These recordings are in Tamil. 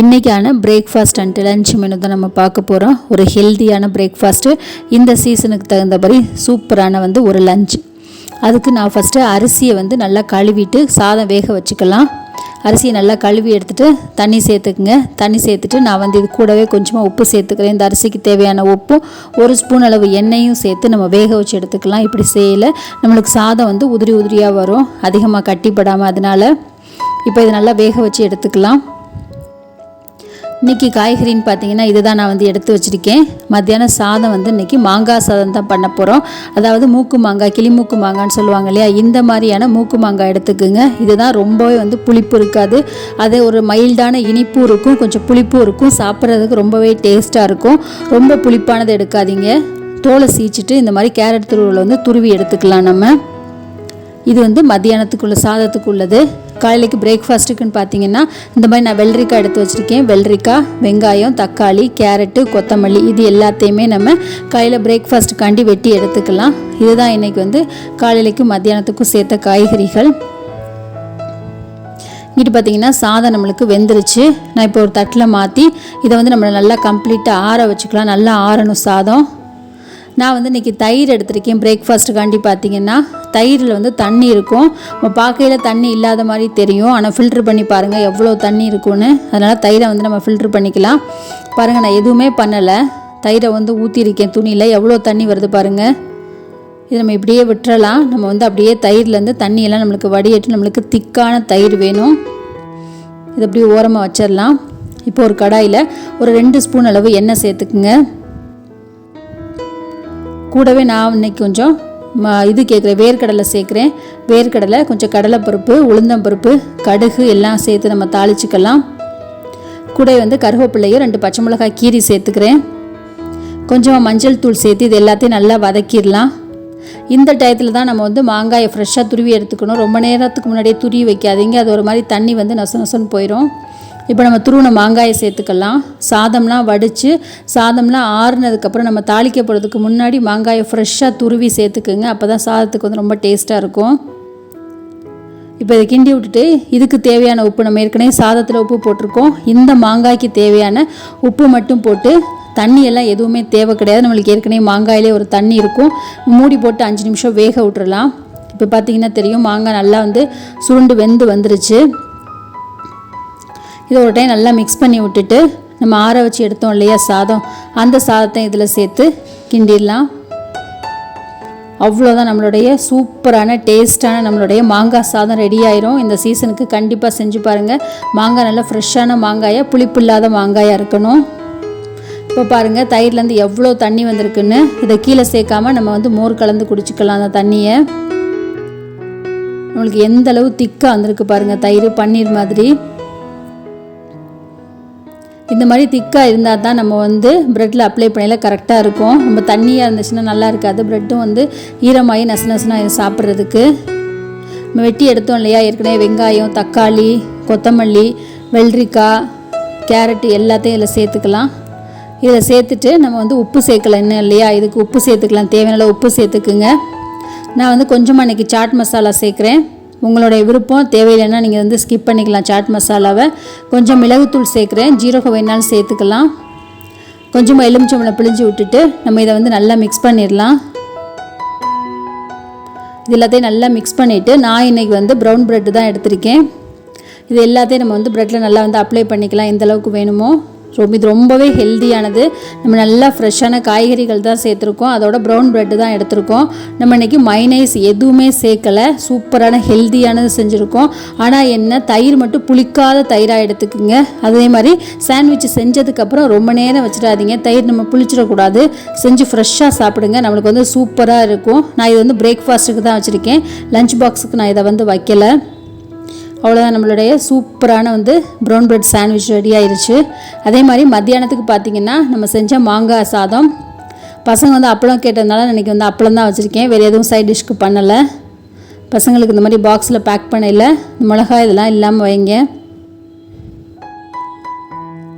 இன்றைக்கான பிரேக்ஃபாஸ்ட் அண்ட் லன்ச் மெனு தான் நம்ம பார்க்க போகிறோம். ஒரு ஹெல்த்தியான பிரேக்ஃபாஸ்ட்டு, இந்த சீசனுக்கு தகுந்தபடி சூப்பரான ஒரு லன்ச். அதுக்கு நான் ஃபஸ்ட்டு அரிசியை நல்லா கழுவிட்டு சாதம் வேக வச்சுக்கலாம். அரிசியை நல்லா கழுவி எடுத்துகிட்டு தண்ணி சேர்த்துக்குங்க. தண்ணி சேர்த்துட்டு நான் இது கூடவே கொஞ்சமாக உப்பு சேர்த்துக்கிறேன். இந்த அரிசிக்கு தேவையான உப்பும் 1 ஸ்பூன் அளவு எண்ணெயும் சேர்த்து நம்ம வேக வச்சு எடுத்துக்கலாம். இப்படி செய்யலை நம்மளுக்கு சாதம் உதிரி உதிரியாக வரும், அதிகமாக கட்டிப்படாமல். அதனால் இப்போ இதை நல்லா வேக வச்சு எடுத்துக்கலாம். இன்றைக்கி காய்கறின்னு பார்த்தீங்கன்னா இதுதான் நான் எடுத்து வச்சுருக்கேன். மத்தியானம் சாதம் இன்றைக்கி மாங்காய் சாதம் தான் பண்ண போகிறோம். அதாவது மூக்கு மாங்காய், கிளிமூக்கு மாங்கான்னு சொல்லுவாங்க இல்லையா, இந்த மாதிரியான மூக்கு மாங்காய் எடுத்துக்குங்க. இதுதான் ரொம்பவே புளிப்பு இருக்காது, அதே ஒரு மைல்டான இனிப்பும் இருக்கும், கொஞ்சம் புளிப்பும் இருக்கும். சாப்பிட்றதுக்கு ரொம்பவே டேஸ்ட்டாக இருக்கும். ரொம்ப புளிப்பானது எடுக்காதீங்க. தோலை சீச்சிட்டு இந்த மாதிரி கேரட் துருவல் துருவி எடுத்துக்கலாம். நம்ம இது மத்தியானத்துக்குள்ள சாதத்துக்கு உள்ளது. காலையிலைக்கு பிரேக்ஃபாஸ்ட்டுக்குன்னு பார்த்தீங்கன்னா இந்த மாதிரி நான் வெள்ளரிக்காய் எடுத்து வச்சுருக்கேன். வெள்ளரிக்காய், வெங்காயம், தக்காளி, கேரட்டு, கொத்தமல்லி இது எல்லாத்தையுமே நம்ம காலையில் பிரேக்ஃபாஸ்ட்டுக்காண்டி வெட்டி எடுத்துக்கலாம். இதுதான் இன்றைக்கி காலையிலைக்கும் மத்தியானத்துக்கும் சேர்த்த காய்கறிகள். இங்கிட்டு பார்த்தீங்கன்னா சாதம் நம்மளுக்கு வெந்துருச்சு. நான் இப்போ ஒரு தட்டில் மாற்றி இதை நம்ம நல்லா கம்ப்ளீட்டாக ஆற வச்சுக்கலாம். நல்லா ஆறணும் சாதம். நான் இன்றைக்கி தயிர் எடுத்திருக்கேன் பிரேக்ஃபாஸ்ட்டுக்காண்டி. பார்த்தீங்கன்னா தயிரில் தண்ணி இருக்கும். பார்க்கையில் தண்ணி இல்லாத மாதிரி தெரியும், ஆனால் ஃபில்ட்ரு பண்ணி பாருங்கள் எவ்வளோ தண்ணி இருக்குன்னு. அதனால் தயிரை நம்ம ஃபில்ட்ரு பண்ணிக்கலாம். பாருங்கள், நான் எதுவுமே பண்ணலை, தயிரை ஊற்றிருக்கேன் துணியில். எவ்வளோ தண்ணி வருது பாருங்கள். இது நம்ம இப்படியே விட்டுறலாம். நம்ம அப்படியே தயிர்லேருந்து தண்ணியெல்லாம் நம்மளுக்கு வடிகட்டி நம்மளுக்கு திக்கான தயிர் வேணும். இது அப்படியே ஓரமாக வச்சிடலாம். இப்போ ஒரு கடாயில் ஒரு 2 ஸ்பூன் அளவு எண்ணெய் சேர்த்துக்குங்க. கூடவே நான் இன்றைக்கி கொஞ்சம் இது கேட்குறேன், வேர்க்கடலை சேர்க்குறேன். வேர்க்கடலை, கொஞ்சம் கடலைப்பருப்பு, உளுந்தம்பருப்பு, கடுகு எல்லாம் சேர்த்து நம்ம தாளிச்சிக்கலாம். கூட கருவேப்பிலையும் 2 பச்சை மிளகாய் கீரி சேர்த்துக்கிறேன். கொஞ்சமாக மஞ்சள் தூள் சேர்த்து இது எல்லாத்தையும் நல்லா வதக்கிடலாம். இந்த டயத்தில் தான் நம்ம மாங்காயை ஃப்ரெஷ்ஷாக துருவி எடுத்துக்கணும். ரொம்ப நேரத்துக்கு முன்னாடியே துருவி வைக்காதீங்க, அது ஒரு மாதிரி தண்ணி நொச நொசன்னு போயிடும். இப்போ நம்ம துருவின மாங்காயை சேர்த்துக்கலாம். சாதம்லாம் வடித்து சாதம்லாம் ஆறுனதுக்கப்புறம் நம்ம தாளிக்க போகிறதுக்கு முன்னாடி மாங்காயை ஃப்ரெஷ்ஷாக துருவி சேர்த்துக்குங்க. அப்போ தான் சாதத்துக்கு ரொம்ப டேஸ்ட்டாக இருக்கும். இப்போ இதை கிண்டி விட்டுட்டு இதுக்கு தேவையான உப்பு, நம்ம ஏற்கனவே சாதத்தில் உப்பு போட்டிருக்கோம், இந்த மாங்காய்க்கு தேவையான உப்பு மட்டும் போட்டு, தண்ணியெல்லாம் எதுவுமே தேவை கிடையாது. நம்மளுக்கு ஏற்கனவே மாங்காயிலே ஒரு தண்ணி இருக்கும். மூடி போட்டு 5 நிமிஷம் வேக விட்டுறலாம். இப்போ பார்த்திங்கன்னா தெரியும், மாங்காய் நல்லா சுருண்டு வெந்து வந்துருச்சு. இதை ஒரு டைம் நல்லா மிக்ஸ் பண்ணி விட்டுட்டு நம்ம ஆற வச்சு எடுத்தோம் இல்லையா சாதம், அந்த சாதத்தை இதில் சேர்த்து கிண்டிடலாம். அவ்வளோதான், நம்மளுடைய சூப்பரான டேஸ்டான நம்மளுடைய மாங்காய் சாதம் ரெடி ஆயிரும். இந்த சீசனுக்கு கண்டிப்பாக செஞ்சு பாருங்கள். மாங்காய் நல்லா ஃப்ரெஷ்ஷான மாங்காயாக, புளிப்பு இல்லாத மாங்காயாக இருக்கணும். இப்போ பாருங்கள் தயிர்லேருந்து எவ்வளோ தண்ணி வந்திருக்குன்னு. இதை கீழே சேர்க்காமல் நம்ம மோர் கலந்து குடிச்சிக்கலாம். அந்த தண்ணியை நம்மளுக்கு எந்த அளவு திக்காக வந்திருக்கு பாருங்கள், தயிர் பன்னீர் மாதிரி. இந்த மாதிரி திக்காக இருந்தால் தான் நம்ம ப்ரெட்டில் அப்ளை பண்ணல கரெக்டாக இருக்கும். நம்ம தண்ணியாக இருந்துச்சுன்னா நல்லா இருக்காது. ப்ரெட்டும் ஈரமாகி நசுனாக சாப்பிட்றதுக்கு. நம்ம வெட்டி எடுத்தோம் இல்லையா ஏற்கனவே வெங்காயம், தக்காளி, கொத்தமல்லி, வெள்ளரிக்காய், கேரட்டு எல்லாத்தையும் இதில் சேர்த்துக்கலாம். இதில் சேர்த்துட்டு நம்ம உப்பு சேர்க்கல இன்னும் இல்லையா, இதுக்கு உப்பு சேர்த்துக்கலாம். தேவையான உப்பு சேர்த்துக்குங்க. நான் கொஞ்சமாக இன்றைக்கி சாட் மசாலா சேர்க்குறேன். உங்களுடைய விருப்பம், தேவையில்லைன்னா நீங்கள் ஸ்கிப் பண்ணிக்கலாம் சாட் மசாலாவை. கொஞ்சம் மிளகுத்தூள் சேர்க்குறேன், ஜீரகம் வேணாலும் சேர்த்துக்கலாம். கொஞ்சமாக எலுமிச்சம்பழம் பிழிஞ்சு விட்டுட்டு நம்ம இதை நல்லா மிக்ஸ் பண்ணிடலாம். இது எல்லாத்தையும் நல்லா மிக்ஸ் பண்ணிவிட்டு நான் இன்றைக்கி ப்ரௌன் ப்ரெட்டு தான் எடுத்திருக்கேன். இது எல்லாத்தையும் நம்ம ப்ரெட்டில் நல்லா அப்ளை பண்ணிக்கலாம் எந்த அளவுக்கு வேணுமோ. இது ரொம்பவே ஹெல்த்தியானது. நம்ம நல்லா ஃப்ரெஷ்ஷான காய்கறிகள் தான் சேர்த்துருக்கோம், அதோட ப்ரௌன் ப்ரெட்டு தான் எடுத்திருக்கோம். நம்ம இன்றைக்கி மைனஸ் எதுவுமே சேர்க்கலை, சூப்பரான ஹெல்த்தியானது செஞ்சுருக்கோம். ஆனால் என்ன, தயிர் மட்டும் புளிக்காத தயிராக எடுத்துக்குங்க. அதே மாதிரி சாண்ட்விச் செஞ்சதுக்கப்புறம் ரொம்ப நேரம் வச்சிடாதீங்க, தயிர் நம்ம புளிச்சிடக்கூடாது. செஞ்சு ஃப்ரெஷ்ஷாக சாப்பிடுங்க, நம்மளுக்கு சூப்பராக இருக்கும். நான் இது பிரேக்ஃபாஸ்ட்டுக்கு தான் வச்சுருக்கேன், லஞ்ச் பாக்ஸுக்கு நான் இதை வைக்கலை. அவ்வளோதான், நம்மளுடைய சூப்பரான ப்ரௌன் ப்ரெட் சாண்ட்விச் ரெடி ஆயிடுச்சு. அதே மாதிரி மத்தியானத்துக்கு பார்த்திங்கன்னா நம்ம செஞ்ச மாங்காய் சாதம். பசங்க அப்பளம் கேட்டதுனால இன்றைக்கி அப்பளம் தான் வச்சுருக்கேன், வேறு எதுவும் சைட் டிஷ்க்கு பண்ணலை. பசங்களுக்கு இந்த மாதிரி பாக்ஸில் பேக் பண்ணல, மிளகாய் இதெல்லாம் இல்லாமல் வைங்க.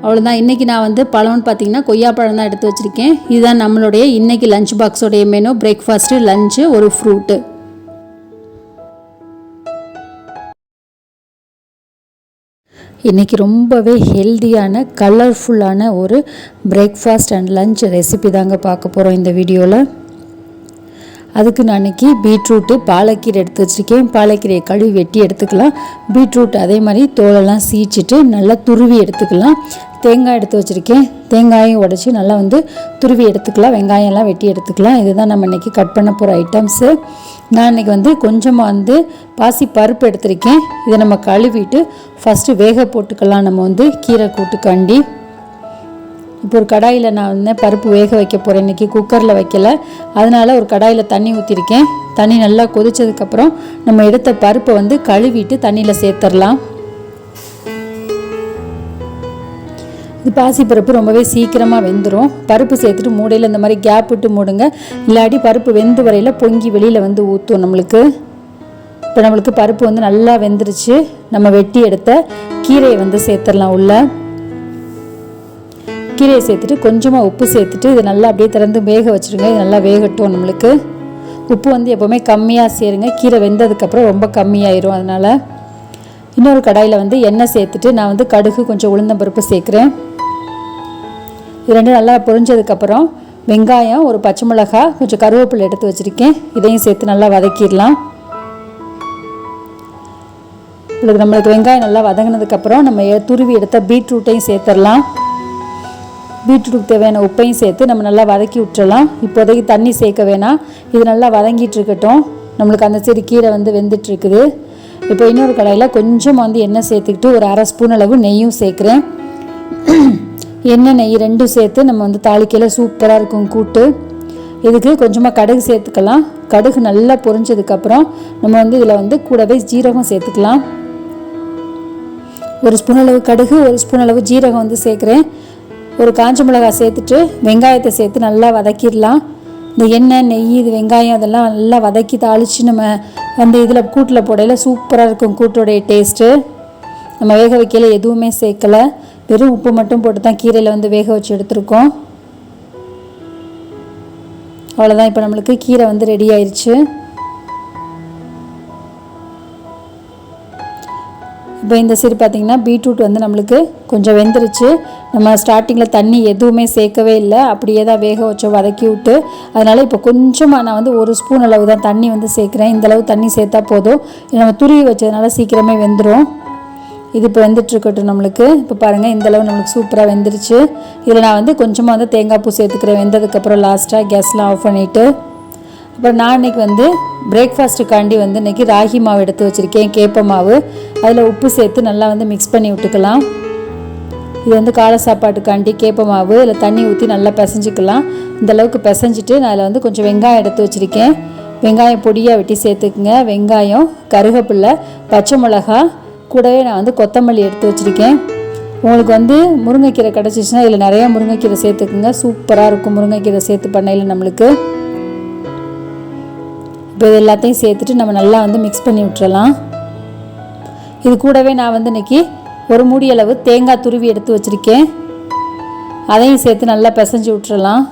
அவ்வளோதான். இன்றைக்கி நான் பழம்னு பார்த்திங்கன்னா கொய்யாப்பழம் தான் எடுத்து வச்சுருக்கேன். இதுதான் நம்மளுடைய இன்றைக்கி லஞ்ச் பாக்ஸோடைய மெனு. பிரேக்ஃபாஸ்ட்டு, லஞ்சு, ஒரு ஃப்ரூட்டு. இன்றைக்கி ரொம்பவே ஹெல்தியான கலர்ஃபுல்லான ஒரு பிரேக்ஃபாஸ்ட் அண்ட் லஞ்ச் ரெசிபி தாங்க பார்க்க போகிறோம் இந்த வீடியோவில். அதுக்கு நான் இன்றைக்கி பீட்ரூட்டு பாலக்கீரை எடுத்து வச்சுருக்கேன். பாலக்கீரையை கழுவி வெட்டி எடுத்துக்கலாம். பீட்ரூட் அதே மாதிரி தோலெல்லாம் சீச்சிட்டு நல்லா துருவி எடுத்துக்கலாம். தேங்காய் எடுத்து வச்சுருக்கேன். தேங்காயும் உடச்சி நல்லா துருவி எடுத்துக்கலாம். வெங்காயம்லாம் வெட்டி எடுத்துக்கலாம். இதுதான் நம்ம இன்றைக்கி கட் பண்ண போகிற ஐட்டம்ஸு. நான் இன்றைக்கி கொஞ்சமாக பாசி பருப்பு எடுத்திருக்கேன். இதை நம்ம கழுவிட்டு ஃபஸ்ட்டு வேக போட்டுக்கலாம். நம்ம கீரை கூட்டுக்காண்டி இப்போ ஒரு கடாயில் நான் பருப்பு வேக வைக்க போகிறேன். இன்றைக்கி குக்கரில் வைக்கலை, அதனால் ஒரு கடாயில் தண்ணி ஊற்றிருக்கேன். தண்ணி நல்லா கொதித்ததுக்கப்புறம் நம்ம எடுத்த பருப்பை கழுவிட்டு தண்ணியில் சேர்த்துடலாம். இது பாசிப்பருப்பு ரொம்பவே சீக்கிரமாக வெந்துடும். பருப்பு சேர்த்துட்டு மூடையில் இந்த மாதிரி கேப் விட்டு மூடுங்க, இல்லாட்டி பருப்பு வெந்து வரையில் பொங்கி வெளியில் ஊற்றும் நம்மளுக்கு. இப்போ நம்மளுக்கு பருப்பு நல்லா வெந்துருச்சு. நம்ம வெட்டி எடுத்த கீரையை சேர்த்துடலாம். உள்ள கீரையை சேர்த்துட்டு கொஞ்சமாக உப்பு சேர்த்துட்டு இது நல்லா அப்படியே திறந்து வேக வச்சுருங்க. இது நல்லா வேகட்டும். நம்மளுக்கு உப்பு எப்போவுமே கம்மியாக சேருங்க. கீரை வெந்ததுக்கப்புறம் ரொம்ப கம்மியாயிரும். அதனால் இன்னொரு கடாயில் எண்ணெய் சேர்த்துட்டு நான் கடுகு கொஞ்சம் உளுந்தம்பருப்பு சேர்க்குறேன். இது ரெண்டும் நல்லா பொரிஞ்சதுக்கப்புறம் வெங்காயம், ஒரு பச்சை மிளகாய், கொஞ்சம் கருவேப்பிலை எடுத்து வச்சுருக்கேன். இதையும் சேர்த்து நல்லா வதக்கிடலாம். இதுக்கு நம்மளுக்கு வெங்காயம் நல்லா வதங்கினதுக்கப்புறம் நம்ம துருவி எடுத்த பீட்ரூட்டையும் சேர்த்துடலாம். பீட்ரூட்டுக்கு தேவையான உப்பையும் சேர்த்து நம்ம நல்லா வதக்கி விட்டுறலாம். இப்போதைக்கு தண்ணி சேர்க்க வேணாம். இது நல்லா வதங்கிட்டு இருக்கட்டும். நம்மளுக்கு அந்த சைடு கீரை வெந்துட்டுருக்குது. இப்போ இன்னொரு கடாயில் கொஞ்சமாக எண்ணெய் சேர்த்துக்கிட்டு ஒரு அரை ஸ்பூன் அளவு நெய்யும் சேர்க்குறேன். எண்ணெய் நெய் ரெண்டும் சேர்த்து நம்ம தாளிக்கையில் சூப்பராக இருக்கும் கூட்டு. இதுக்கு கொஞ்சமாக கடுகு சேர்த்துக்கலாம். கடுகு நல்லா பொரிஞ்சதுக்கப்புறம் நம்ம இதில் கூடவே ஜீரகம் சேர்த்துக்கலாம். ஒரு ஸ்பூன் அளவு கடுகு, ஒரு ஸ்பூன் அளவு ஜீரகம் சேர்க்குறேன். ஒரு காஞ்ச மிளகாய் சேர்த்துட்டு வெங்காயத்தை சேர்த்து நல்லா வதக்கிடலாம். இந்த எண்ணெய், நெய், இது வெங்காயம் அதெல்லாம் நல்லா வதக்கி தாளித்து நம்ம இதில் கூட்டில் போடையில் சூப்பராக இருக்கும் கூட்டோடைய டேஸ்ட்டு. நம்ம வேக வைக்கல எதுவுமே சேர்க்கலை, வெறும் உப்பு மட்டும் போட்டு தான் கீரையில் வேக வச்சு எடுத்துருக்கோம். அவ்வளோதான். இப்போ நம்மளுக்கு கீரை ரெடி ஆயிடுச்சு. இப்போ இந்த சைடு பார்த்திங்கன்னா பீட்ரூட் நம்மளுக்கு கொஞ்சம் வெந்துருச்சு. நம்ம ஸ்டார்டிங்கில் தண்ணி எதுவுமே சேர்க்கவே இல்லை, அப்படியே தான் வேக வச்சோம் வதக்கி விட்டு. அதனால் இப்போ கொஞ்சமாக நான் ஒரு ஸ்பூன் அளவு தான் தண்ணி சேர்க்குறேன். இந்தளவு தண்ணி சேர்த்தா போதும். நம்ம துருவி வச்சதுனால சீக்கிரமே வெந்துடும். இது இப்போ வெந்துட்டுருக்கட்டும் நம்மளுக்கு. இப்போ பாருங்கள், இந்தளவு நம்மளுக்கு சூப்பராக வெந்துருச்சு. இதில் நான் கொஞ்சமாக தேங்காய் பூ சேர்த்துக்கிறேன். வெந்ததுக்கப்புறம் லாஸ்ட்டாக கேஸ்லாம் ஆஃப் பண்ணிவிட்டு அப்புறம் நான் இன்றைக்கி பிரேக்ஃபாஸ்ட்டுக்காண்டி இன்றைக்கி ராகி மாவு எடுத்து வச்சுருக்கேன், கேப்ப மாவு. அதில் உப்பு சேர்த்து நல்லா மிக்ஸ் பண்ணி விட்டுக்கலாம். இது காலை சாப்பாட்டுக்காண்டி கேப்ப மாவு. இதில் தண்ணி ஊற்றி நல்லா பிசைஞ்சிக்கலாம். இந்தளவுக்கு பிசைஞ்சிட்டு நான் அதில் கொஞ்சம் வெங்காயம் எடுத்து வச்சுருக்கேன். வெங்காயம் பொடியாக வெட்டி சேர்த்துக்குங்க. வெங்காயம், கருவேப்பிலை, பச்சை மிளகா, கூடவே நான் கொத்தமல்லி எடுத்து வச்சுருக்கேன். உங்களுக்கு முருங்கைக்கீரை கிடச்சிச்சின்னா இதில் நிறையா முருங்கைக்கீரை சேர்த்துக்குங்க. சூப்பராக இருக்கும் முருங்கைக்கீரை சேர்த்து பண்ணையில் நம்மளுக்கு. இப்போ இது எல்லாத்தையும் சேர்த்துட்டு நம்ம நல்லா மிக்ஸ் பண்ணி விட்டுறலாம். இது கூடவே நான் இன்றைக்கி ஒரு மூடி அளவு தேங்காய் துருவி எடுத்து வச்சுருக்கேன். அதையும் சேர்த்து நல்லா பிசைஞ்சு விட்டுறலாம்.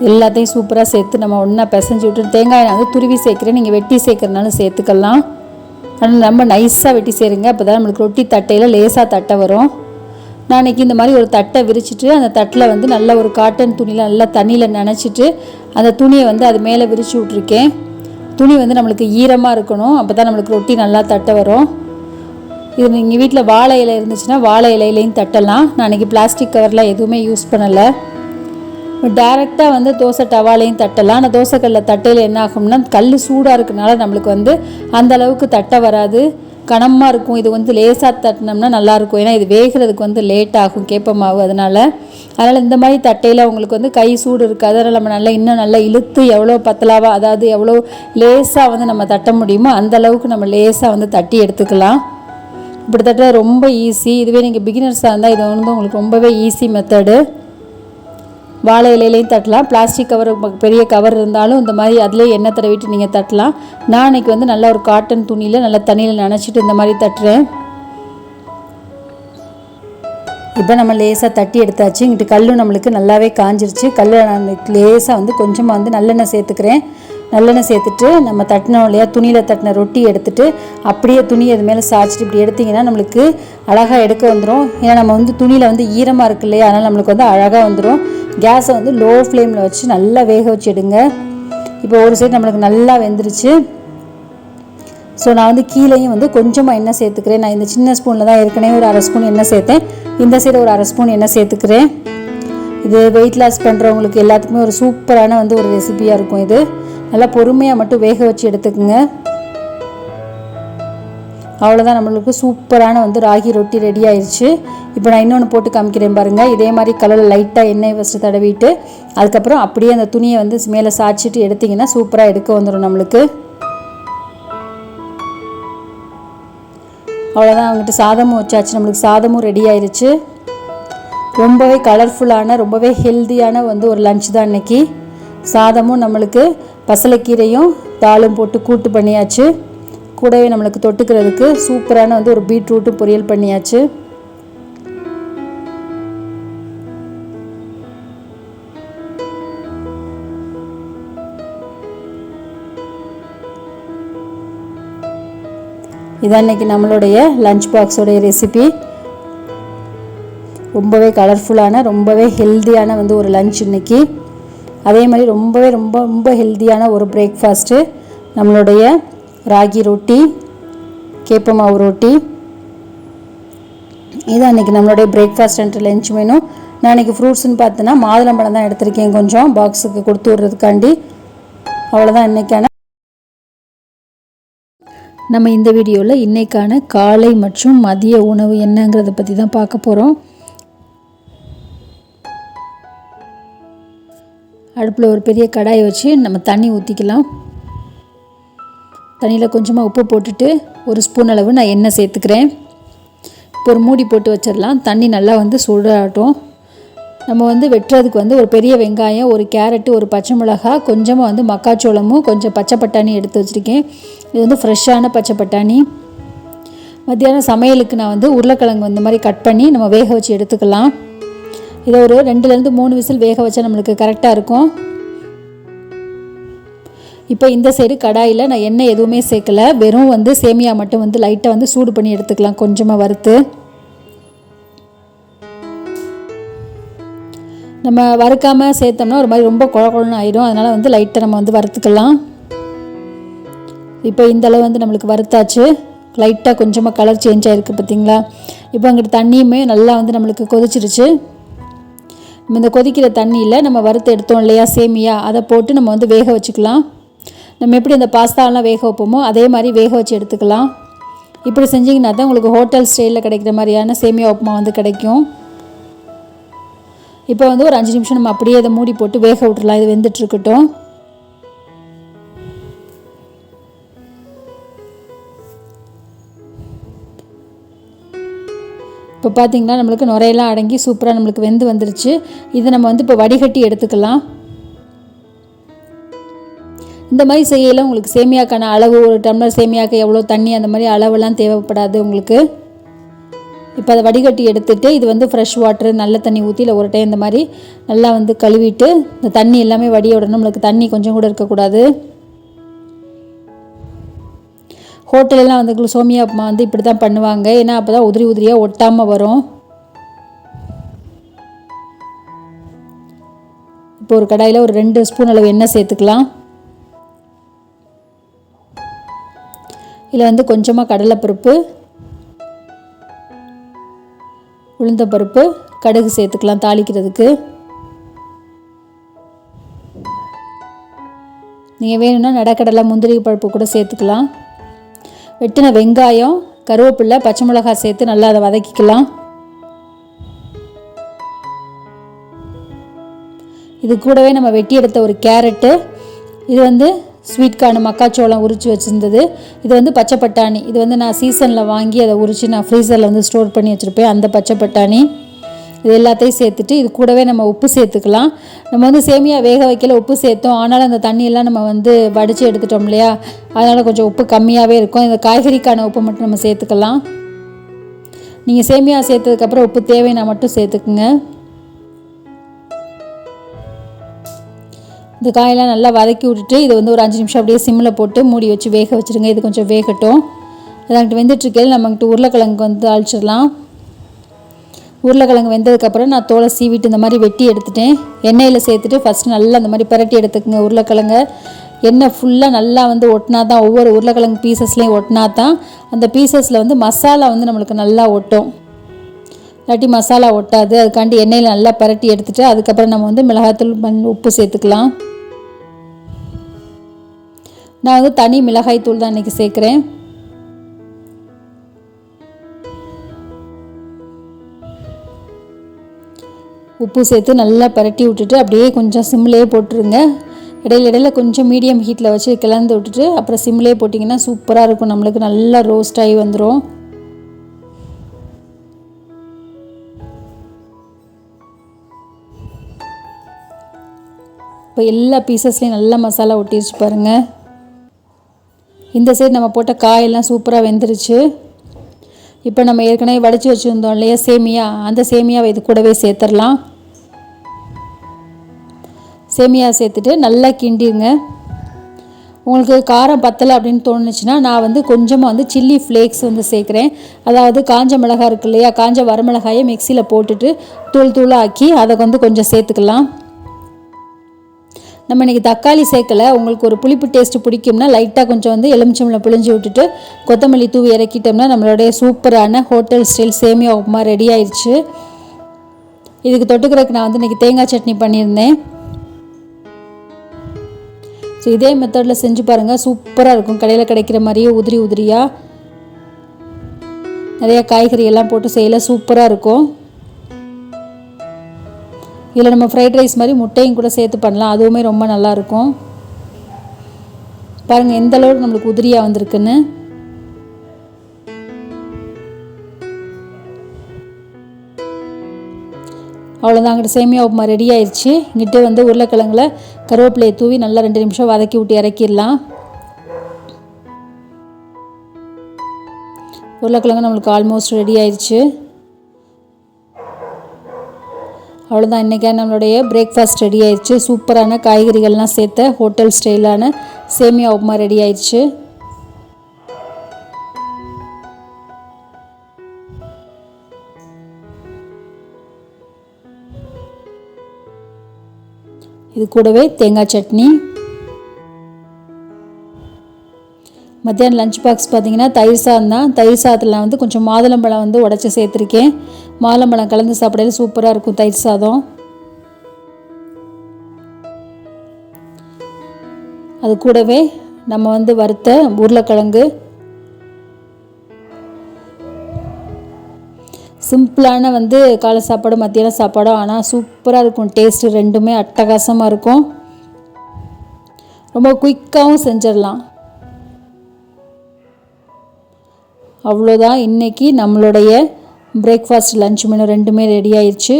எல்லாத்தையும் சூப்பராக சேர்த்து நம்ம ஒன்றா பிசைஞ்சு விட்டு, தேங்காய் நான் துருவி சேர்க்குறேன், நீங்கள் வெட்டி சேர்க்குறதுனாலும் சேர்த்துக்கலாம். ஆனால் ரொம்ப நைஸாக வெட்டி சேருங்க. அப்போ தான் நம்மளுக்கு ரொட்டி தட்டையில் லேசாக தட்டை வரும். நான் இன்றைக்கி இந்த மாதிரி ஒரு தட்டை விரிச்சிட்டு அந்த தட்டில் நல்ல ஒரு காட்டன் துணியில் நல்லா தண்ணியில் நனைச்சிட்டு அந்த துணியை அது மேலே விரித்து விட்ருக்கேன். துணி நம்மளுக்கு ஈரமாக இருக்கணும். அப்போ தான் நம்மளுக்கு ரொட்டி நல்லா தட்டை வரும். இது நீங்கள் வீட்டில் வாழை இலை இருந்துச்சுன்னா வாழை இலையிலையும் தட்டலாம். நான் இன்றைக்கி பிளாஸ்டிக் கவர்லாம் எதுவுமே யூஸ் பண்ணலை. டேரெக்டாக தோசை டவாலையும் தட்டலாம். ஆனால் தோசைக்கல்லில் தட்டையில் என்ன ஆகும்னா கல் சூடாக இருக்கனால நம்மளுக்கு அந்த அளவுக்கு தட்டை வராது, கனமாக இருக்கும். இது லேசாக தட்டினோம்னா நல்லாயிருக்கும். ஏன்னா இது வேகிறதுக்கு லேட் ஆகும் கேப்ப மாவு. அதனால் இந்த மாதிரி தட்டையில் உங்களுக்கு கை சூடு இருக்காது. அதனால் நம்ம இன்னும் நல்லா இழுத்து எவ்வளோ பத்தலாவா, அதாவது எவ்வளோ லேசாக நம்ம தட்ட முடியுமோ அந்தளவுக்கு நம்ம லேசாக தட்டி எடுத்துக்கலாம். இப்படி தட்ட ரொம்ப ஈஸி. இதுவே நீங்கள் பிகினர்ஸாக இருந்தால் இது உங்களுக்கு ரொம்பவே ஈஸி மெத்தடு. வாழை இலையிலையும் தட்டலாம். பிளாஸ்டிக் கவர், பெரிய கவர் இருந்தாலும் இந்த மாதிரி அதிலே எண்ணெய் தடவிட்டு நீங்கள் தட்டலாம். நான் இன்றைக்கி நல்லா ஒரு காட்டன் துணியில் நல்லா தண்ணியில் நனைச்சிட்டு இந்த மாதிரி தட்டுறேன். இப்போ நம்ம லேசாக தட்டி எடுத்தாச்சு. இங்கிட்டு கல்லும் நம்மளுக்கு நல்லாவே காஞ்சிருச்சு. கல்லில் நான் லேசாக வந்து கொஞ்சமாக வந்து நல்லெண்ணெய் சேர்த்துக்கிறேன். நல்லெண்ணெய் சேர்த்துட்டு நம்ம தட்டினோம் இல்லையா, துணியில் தட்டின ரொட்டி எடுத்துகிட்டு அப்படியே துணி அது மேலே சாய்ச்சிட்டு இப்படி எடுத்திங்கன்னா நம்மளுக்கு அழகாக எடுக்க வந்துடும். ஏன்னா நம்ம வந்து துணியில் வந்து ஈரமாக இருக்கு இல்லையா, அதனால் நம்மளுக்கு வந்து அழகாக வந்துடும். கேஸை வந்து லோ ஃப்ளேமில் வச்சு நல்லா வேக வச்சு எடுங்க. இப்போ ஒரு சைடு நம்மளுக்கு நல்லா வெந்துருச்சு. ஸோ நான் வந்து கீழேயும் வந்து கொஞ்சமாக எண்ணெய் சேர்த்துக்கிறேன். நான் இந்த சின்ன ஸ்பூனில் தான் ஏற்கனவே ஒரு அரை ஸ்பூன் எண்ணெய் சேர்த்தேன். இந்த சைடு ஒரு அரை ஸ்பூன் எண்ணெய் சேர்த்துக்கிறேன். இது வெயிட் லாஸ் பண்ணுறவங்களுக்கு எல்லாத்துக்குமே ஒரு சூப்பரான வந்து ஒரு ரெசிபியாக இருக்கும். இது நல்லா பொறுமையாக மட்டும் வேக வச்சு எடுத்துக்குங்க. அவ்வளோதான், நம்மளுக்கு சூப்பரான வந்து ராகி ரொட்டி ரெடி ஆயிடுச்சு. இப்போ நான் இன்னொன்று போட்டு காமிக்கிறேன் பாருங்கள். இதே மாதிரி கலரில் லைட்டாக எண்ணெய் ஃபஸ்ட்டு தடவிட்டு அதுக்கப்புறம் அப்படியே அந்த துணியை வந்து மேலே சாய்ச்சிட்டு எடுத்திங்கன்னா சூப்பராக எடுக்க வந்துடும் நம்மளுக்கு. அவ்வளோதான், அவங்ககிட்ட சாதமும் வச்சாச்சு. நம்மளுக்கு சாதமும் ரெடி ஆயிடுச்சு. ரொம்பவே கலர்ஃபுல்லான ரொம்பவே ஹெல்த்தியான வந்து ஒரு லஞ்ச் தான் இன்றைக்கி. சாதமும் நம்மளுக்கு பசலைக்கீரையும் தாளும் போட்டு கூட்டு பண்ணியாச்சு. கூடவே நம்மளுக்கு தொட்டுக்கிறதுக்கு சூப்பரான வந்து ஒரு பீட்ரூட்டும் பொரியல் பண்ணியாச்சு. இதான் இன்றைக்கி நம்மளுடைய லஞ்ச் பாக்ஸோடைய ரெசிபி. ரொம்பவே கலர்ஃபுல்லான ரொம்பவே ஹெல்த்தியான வந்து ஒரு லஞ்ச் இன்றைக்கி. அதே மாதிரி ரொம்பவே ரொம்ப ரொம்ப ஹெல்த்தியான ஒரு பிரேக்ஃபாஸ்ட்டு நம்மளுடைய ராகி ரொட்டி, கேப்ப மாவு ரொட்டி. இதான் இன்றைக்கி நம்மளுடைய பிரேக்ஃபாஸ்ட் அண்ட் லஞ்ச் மெனு. நான் இன்றைக்கி ஃப்ரூட்ஸ்ன்னு பார்த்தேன்னா மாதுளம்பழம் தான் எடுத்திருக்கேன், கொஞ்சம் பாக்ஸுக்கு கொடுத்து விட்றதுக்காண்டி. அவ்வளோதான் இன்றைக்கான நம்ம இந்த வீடியோவில் இன்றைக்கான காலை மற்றும் மதிய உணவு என்னங்கிறத பற்றி தான் பார்க்க போகிறோம். அடுப்பில் ஒரு பெரிய கடாயை வச்சு நம்ம தண்ணி ஊற்றிக்கலாம். தண்ணியில் கொஞ்சமாக உப்பு போட்டுட்டு ஒரு ஸ்பூன் அளவு நான் எண்ணெய் சேர்த்துக்கிறேன். இப்போ ஒரு மூடி போட்டு வச்சிடலாம். தண்ணி நல்லா வந்து சூடாகட்டும். நம்ம வந்து வெட்டுறதுக்கு வந்து ஒரு பெரிய வெங்காயம், ஒரு கேரட்டு, ஒரு பச்சை மிளகாய், கொஞ்சமாக வந்து மக்காச்சோளமும் கொஞ்சம் பச்சை பட்டாணி எடுத்து வச்சுருக்கேன். இது வந்து ஃப்ரெஷ்ஷான பச்சை பட்டாணி. மத்தியானம் சமையலுக்கு நான் வந்து உருளைக்கிழங்கு இந்த மாதிரி கட் பண்ணி நம்ம வேக வச்சு எடுத்துக்கலாம். இதை ஒரு 2-3 விசில் வேக வச்சா நம்மளுக்கு கரெக்டாக இருக்கும். இப்போ இந்த சைடு கடாயில் நான் எண்ணெய் எதுவுமே சேர்க்கலை, வெறும் வந்து சேமியா மட்டும் வந்து லைட்டாக வந்து சூடு பண்ணி எடுத்துக்கலாம், கொஞ்சமாக வறுத்து. நம்ம வறுக்காமல் சேர்த்தோம்னா ஒரு மாதிரி ரொம்ப குழன்னு ஆயிடும். அதனால் வந்து லைட்டாக நம்ம வந்து வறுத்துக்கலாம். இப்போ இந்தளவு வந்து நம்மளுக்கு வறுத்தாச்சு. லைட்டாக கொஞ்சமாக கலர் சேஞ்ச் ஆகிருக்கு பார்த்திங்களா. இப்போ அங்கிட்டு தண்ணியுமே நல்லா வந்து நம்மளுக்கு கொதிச்சிருச்சு. நம்ம இந்த கொதிக்கிற தண்ணியில் நம்ம வறுத்து எடுத்தோம் இல்லையா சேமியா, அதை போட்டு நம்ம வந்து வேக வச்சுக்கலாம். நம்ம எப்படி இந்த பாஸ்தாலாம் வேக வைப்போமோ அதே மாதிரி வேக வச்சு எடுத்துக்கலாம். இப்படி செஞ்சிங்கன்னா தான் உங்களுக்கு ஹோட்டல் ஸ்டைலில் கிடைக்கிற மாதிரியான சேமியா உப்புமா வந்து கிடைக்கும். இப்போ வந்து ஒரு 5 நிமிஷம் நம்ம அப்படியே இதை மூடி போட்டு வேக விட்டுறலாம். இது வெந்துட்டுருக்கட்டும். இப்போ பார்த்திங்கன்னா நம்மளுக்கு நுரையெல்லாம் அடங்கி சூப்பராக நம்மளுக்கு வெந்து வந்துருச்சு. இதை நம்ம வந்து இப்போ வடிகட்டி எடுத்துக்கலாம். இந்த மாதிரி செய்யல உங்களுக்கு சேமியாக்கான அளவு, ஒரு டம்ளர் சேமியாக்கு எவ்வளோ தண்ணி அந்த மாதிரி அளவெல்லாம் தேவைப்படாது உங்களுக்கு. இப்போ அதை வடிகட்டி எடுத்துகிட்டு இது வந்து ஃப்ரெஷ் வாட்டர், நல்ல தண்ணி ஊற்றி இல்லை ஒரு டைம் இந்த மாதிரி நல்லா வந்து கழுவிட்டு இந்த தண்ணி எல்லாமே வடிய விடணும். நம்மளுக்கு தண்ணி கொஞ்சம் கூட இருக்கக்கூடாது. ஹோட்டலெல்லாம் வந்து சோமியா உப்புமா வந்து இப்படி தான் பண்ணுவாங்க. ஏன்னா அப்போ தான் உதிரி உதிரியாக ஒட்டாமல் வரும். இப்போ ஒரு கடாயில் ஒரு 2 ஸ்பூன் அளவு எண்ணெய் சேர்த்துக்கலாம். இதில் வந்து கொஞ்சமாக கடலைப்பருப்பு, உளுந்தப்பருப்பு, கடுகு சேர்த்துக்கலாம் தாளிக்கிறதுக்கு. நீங்கள் வேணும்னா நடக்கடலை, முந்திரி பருப்பு கூட சேர்த்துக்கலாம். வெட்டின வெங்காயம், கருவேப்பிலை, பச்சை மிளகாய் சேர்த்து நல்லா அதை வதக்கிக்கலாம். இது கூடவே நம்ம வெட்டி எடுத்த ஒரு கேரட்டு, இது வந்து ஸ்வீட் கார்னு மக்காச்சோளம் உரித்து வச்சுருந்தது, இது வந்து பச்சை பட்டாணி. இது வந்து நான் சீசனில் வாங்கி அதை உரித்து நான் ஃப்ரீசரில் வந்து ஸ்டோர் பண்ணி வச்சுருப்பேன், அந்த பச்சை பட்டாணி. இது எல்லாத்தையும் சேர்த்துட்டு இது கூடவே நம்ம உப்பு சேர்த்துக்கலாம். நம்ம வந்து சேமியா வேக வைக்கல உப்பு சேர்த்தோம், ஆனாலும் அந்த தண்ணியெல்லாம் நம்ம வந்து வடித்து எடுத்துட்டோம் இல்லையா, அதனால் கொஞ்சம் உப்பு கம்மியாகவே இருக்கும். இந்த காய்கறிக்கான உப்பு மட்டும் நம்ம சேர்த்துக்கலாம். நீங்கள் சேமியா சேர்த்ததுக்கப்புறம் உப்பு தேவைன்னா மட்டும் சேர்த்துக்குங்க. இந்த காயெல்லாம் நல்லா வதக்கி விட்டுட்டு இது வந்து ஒரு 5 நிமிஷம் அப்படியே சிம்மில் போட்டு மூடி வச்சு வேக வச்சுருங்க. இது கொஞ்சம் வேகட்டும். அதாங்கிட்டு வெந்துட்டுருக்கையில் நம்மக்கிட்ட உருளைக்கிழங்கு வந்து அழிச்சிடலாம். உருளைக்கிழங்கு வெந்ததுக்கப்புறம் நான் தோலை சீவிட்டு இந்த மாதிரி வெட்டி எடுத்துட்டேன். எண்ணெயில் சேர்த்துட்டு ஃபஸ்ட்டு நல்லா அந்த மாதிரி பரட்டி எடுத்துக்கோங்க. உருளைக்கிழங்க எண்ணெய் ஃபுல்லாக நல்லா வந்து ஒட்டினா தான், ஒவ்வொரு உருளைக்கிழங்கு பீசஸ்லேயும் ஒட்டினா தான் அந்த பீசஸில் வந்து மசாலா வந்து நம்மளுக்கு நல்லா ஒட்டும். இல்லாட்டி மசாலா ஒட்டாது. அதுக்காண்டி எண்ணெயில் நல்லா பரட்டி எடுத்துகிட்டு அதுக்கப்புறம் நம்ம வந்து மிளகாய்த்தூள் உப்பு சேர்த்துக்கலாம். நான் வந்து தனி மிளகாய் தூள் தான் இன்றைக்கி சேர்க்குறேன். உப்பு சேர்த்து நல்லா பரட்டி விட்டுட்டு அப்படியே கொஞ்சம் சிம்லேயே போட்டுருங்க. இடையில கொஞ்சம் மீடியம் ஹீட்டில் வச்சு கிளந்து விட்டுட்டு அப்புறம் சிம்லேயே போட்டிங்கன்னா சூப்பராக இருக்கும். நம்மளுக்கு நல்லா ரோஸ்ட் ஆகி வந்துடும். இப்போ எல்லா பீசஸ்லேயும் நல்லா மசாலா ஒட்டிடுச்சு பாருங்கள். இந்த சைடு நம்ம போட்ட காயெல்லாம் சூப்பராக வெந்துருச்சு. இப்போ நம்ம ஏற்கனவே வடித்து வச்சுருந்தோம் இல்லையா சேமியா, அந்த சேமியாவை இது கூடவே சேர்த்துடலாம். சேமியா சேர்த்துட்டு நல்லா கிண்டிடுங்க. உங்களுக்கு காரம் பத்தலை அப்படின்னு தோணுச்சுன்னா நான் வந்து கொஞ்சமாக வந்து சில்லி ஃப்ளேக்ஸ் வந்து சேர்க்குறேன். அதாவது காஞ்ச மிளகாய் இருக்கு இல்லையா, காஞ்ச வரமிளகாயை மிக்சியில் போட்டுட்டு தூளாக்கி அதை வந்து கொஞ்சம் சேர்த்துக்கலாம். நம்ம இன்றைக்கி தக்காளி சேர்க்கலை. உங்களுக்கு ஒரு புளிப்பு டேஸ்ட்டு பிடிக்கும்னா லைட்டாக கொஞ்சம் வந்து எலுமிச்சம்பழம் பிழிஞ்சு விட்டுட்டு கொத்தமல்லி தூவி இறக்கிட்டோம்னா நம்மளுடைய சூப்பரான ஹோட்டல் ஸ்டைல் சேமியா உப்புமா ரெடி ஆயிடுச்சு. இதுக்கு தொட்டுக்கிறதுக்கு நான் வந்து இன்றைக்கி தேங்காய் சட்னி பண்ணியிருந்தேன். ஸோ இதே மெத்தடில் செஞ்சு பாருங்கள், சூப்பராக இருக்கும். கடையில் கிடைக்கிற மாதிரியே உதிரி உதிரியாக நிறையா காய்கறி எல்லாம் போட்டு செய்யல சூப்பராக இருக்கும். இதில் நம்ம ஃப்ரைட் ரைஸ் மாதிரி முட்டையும் கூட சேர்த்து பண்ணலாம், அதுவுமே ரொம்ப நல்லாயிருக்கும். பாருங்கள் எந்த அளவுக்கு நம்மளுக்கு உதிரியாக வந்திருக்குன்னு. அவ்வளோதான், அங்கிட்ட சேமியா உப்புமா ரெடி ஆயிடுச்சு. இங்கிட்ட வந்து உருளைக்கிழங்குல கருவேப்பிலையை தூவி நல்லா 2 நிமிஷம் வதக்கி விட்டு இறக்கிடலாம். உருளைக்கிழங்கு நம்மளுக்கு ஆல்மோஸ்ட் ரெடி ஆயிடுச்சு. அவ்வளோதான், இன்றைக்கி நம்மளுடைய பிரேக்ஃபாஸ்ட் ரெடி ஆயிடுச்சு. சூப்பரான காய்கறிகள்லாம் சேர்த்த ஹோட்டல் ஸ்டைலான சேமியா உப்புமா ரெடி ஆயிடுச்சு. இது கூடவே தேங்காய் சட்னி. மத்தியானம் லஞ்ச் பாக்ஸ் பார்த்திங்கன்னா தயிர் சாதம் தான். தயிர் சாதத்தில் வந்து கொஞ்சம் மாதுளம்பழம் வந்து உடச்சி சேர்த்துருக்கேன். மாதுளம்பழம் கலந்து சாப்பிடல சூப்பராக இருக்கும் தயிர் சாதம். அது கூடவே நம்ம வந்து வறுத்த உருளைக்கிழங்கு. சிம்பிளான வந்து காலை சாப்பாடு மத்தியான சாப்பாடும், ஆனால் சூப்பராக இருக்கும். டேஸ்ட்டு ரெண்டுமே அட்டகாசமாக இருக்கும். ரொம்ப குயிக்காகவும் செஞ்சிடலாம். அவ்வளோதான், இன்றைக்கி நம்மளுடைய பிரேக்ஃபாஸ்ட் லஞ்ச் மெனு ரெண்டுமே ரெடி ஆயிடுச்சு.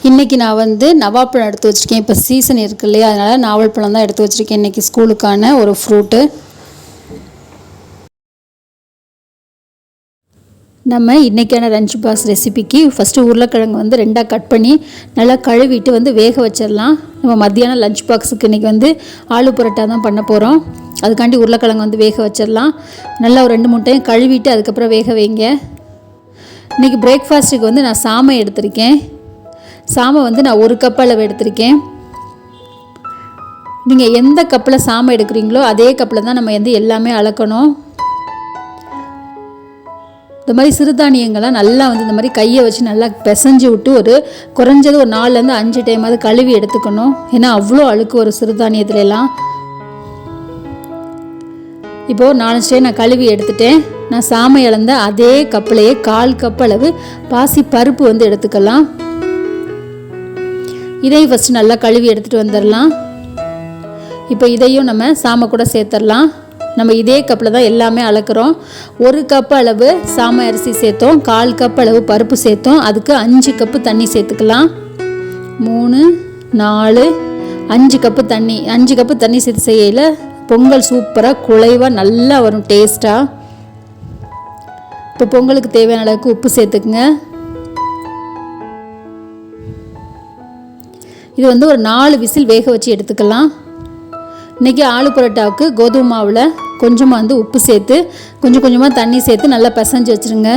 இன்றைக்கி நான் வந்து நவாப்பழம் எடுத்து வச்சுருக்கேன். இப்போ சீசன் இருக்கு இல்லையா, அதனால் நாவல் பழம் தான் எடுத்து வச்சுருக்கேன். இன்றைக்கி ஸ்கூலுக்கான ஒரு ஃப்ரூட்டு. நம்ம இன்றைக்கான லஞ்ச் பாக்ஸ் ரெசிபிக்கு ஃபஸ்ட்டு உருளைக்கிழங்கு வந்து 2ஆக கட் பண்ணி நல்லா கழுவிட்டு வந்து வேக வச்சிடலாம். நம்ம மத்தியானம் லஞ்ச் பாக்ஸுக்கு இன்றைக்கி வந்து ஆலு பரோட்டா தான் பண்ண போகிறோம். அதுக்காண்டி உருளைக்கிழங்கு வந்து வேக வச்சிடலாம். நல்லா ஒரு 2-3 டைம் கழுவிட்டு அதுக்கப்புறம் வேக வைங்க. இன்றைக்கி பிரேக்ஃபாஸ்ட்டுக்கு வந்து நான் சாமை எடுத்திருக்கேன். சாமை வந்து நான் 1 கப் அளவு எடுத்திருக்கேன். நீங்கள் எந்த கப்பில் சாமை எடுக்கிறீங்களோ அதே கப்பில் தான் நம்ம வந்து எல்லாமே அளக்கணும். இந்த மாதிரி சிறுதானியங்கள்லாம் நல்லா வந்து இந்த மாதிரி கையை வச்சு நல்லா பிசைஞ்சு விட்டு ஒரு குறைஞ்சது ஒரு 4-5 டைமாவது கழுவி எடுத்துக்கணும். ஏன்னா அவ்வளோ அழுக்கு ஒரு சிறுதானியத்துலலாம். இப்போது 4 டைம் நான் கழுவி எடுத்துட்டேன். நான் சாமை இழந்த அதே கப்பிலையே 1/4 கப் அளவு பாசி பருப்பு வந்து எடுத்துக்கலாம். இதையும் ஃபஸ்ட்டு நல்லா கழுவி எடுத்துகிட்டு வந்துடலாம். இப்போ இதையும் நம்ம சாமை கூட சேர்த்துடலாம். நம்ம இதே கப்பில் தான் எல்லாமே அளக்குறோம். 1 கப் அளவு சாமை அரிசி சேர்த்தோம், 1/4 கப் அளவு பருப்பு சேர்த்தோம். அதுக்கு 5 கப்பு தண்ணி சேர்த்துக்கலாம். 3, 4, 5 கப்பு தண்ணி. 5 கப்பு தண்ணி சேர்த்து செய்யல பொங்கல் சூப்பராக குழைவாக நல்லா வரும் டேஸ்ட்டாக. இப்போ பொங்கலுக்கு தேவையான அளவுக்கு உப்பு சேர்த்துக்குங்க. இது வந்து ஒரு 4 விசில் வேக வச்சு எடுத்துக்கலாம். இன்றைக்கி ஆலு பரோட்டாவுக்கு கோதுமை மாவில் கொஞ்சமாக வந்து உப்பு சேர்த்து கொஞ்சம் கொஞ்சமாக தண்ணி சேர்த்து நல்லா பிசைஞ்சு வச்சுருங்க.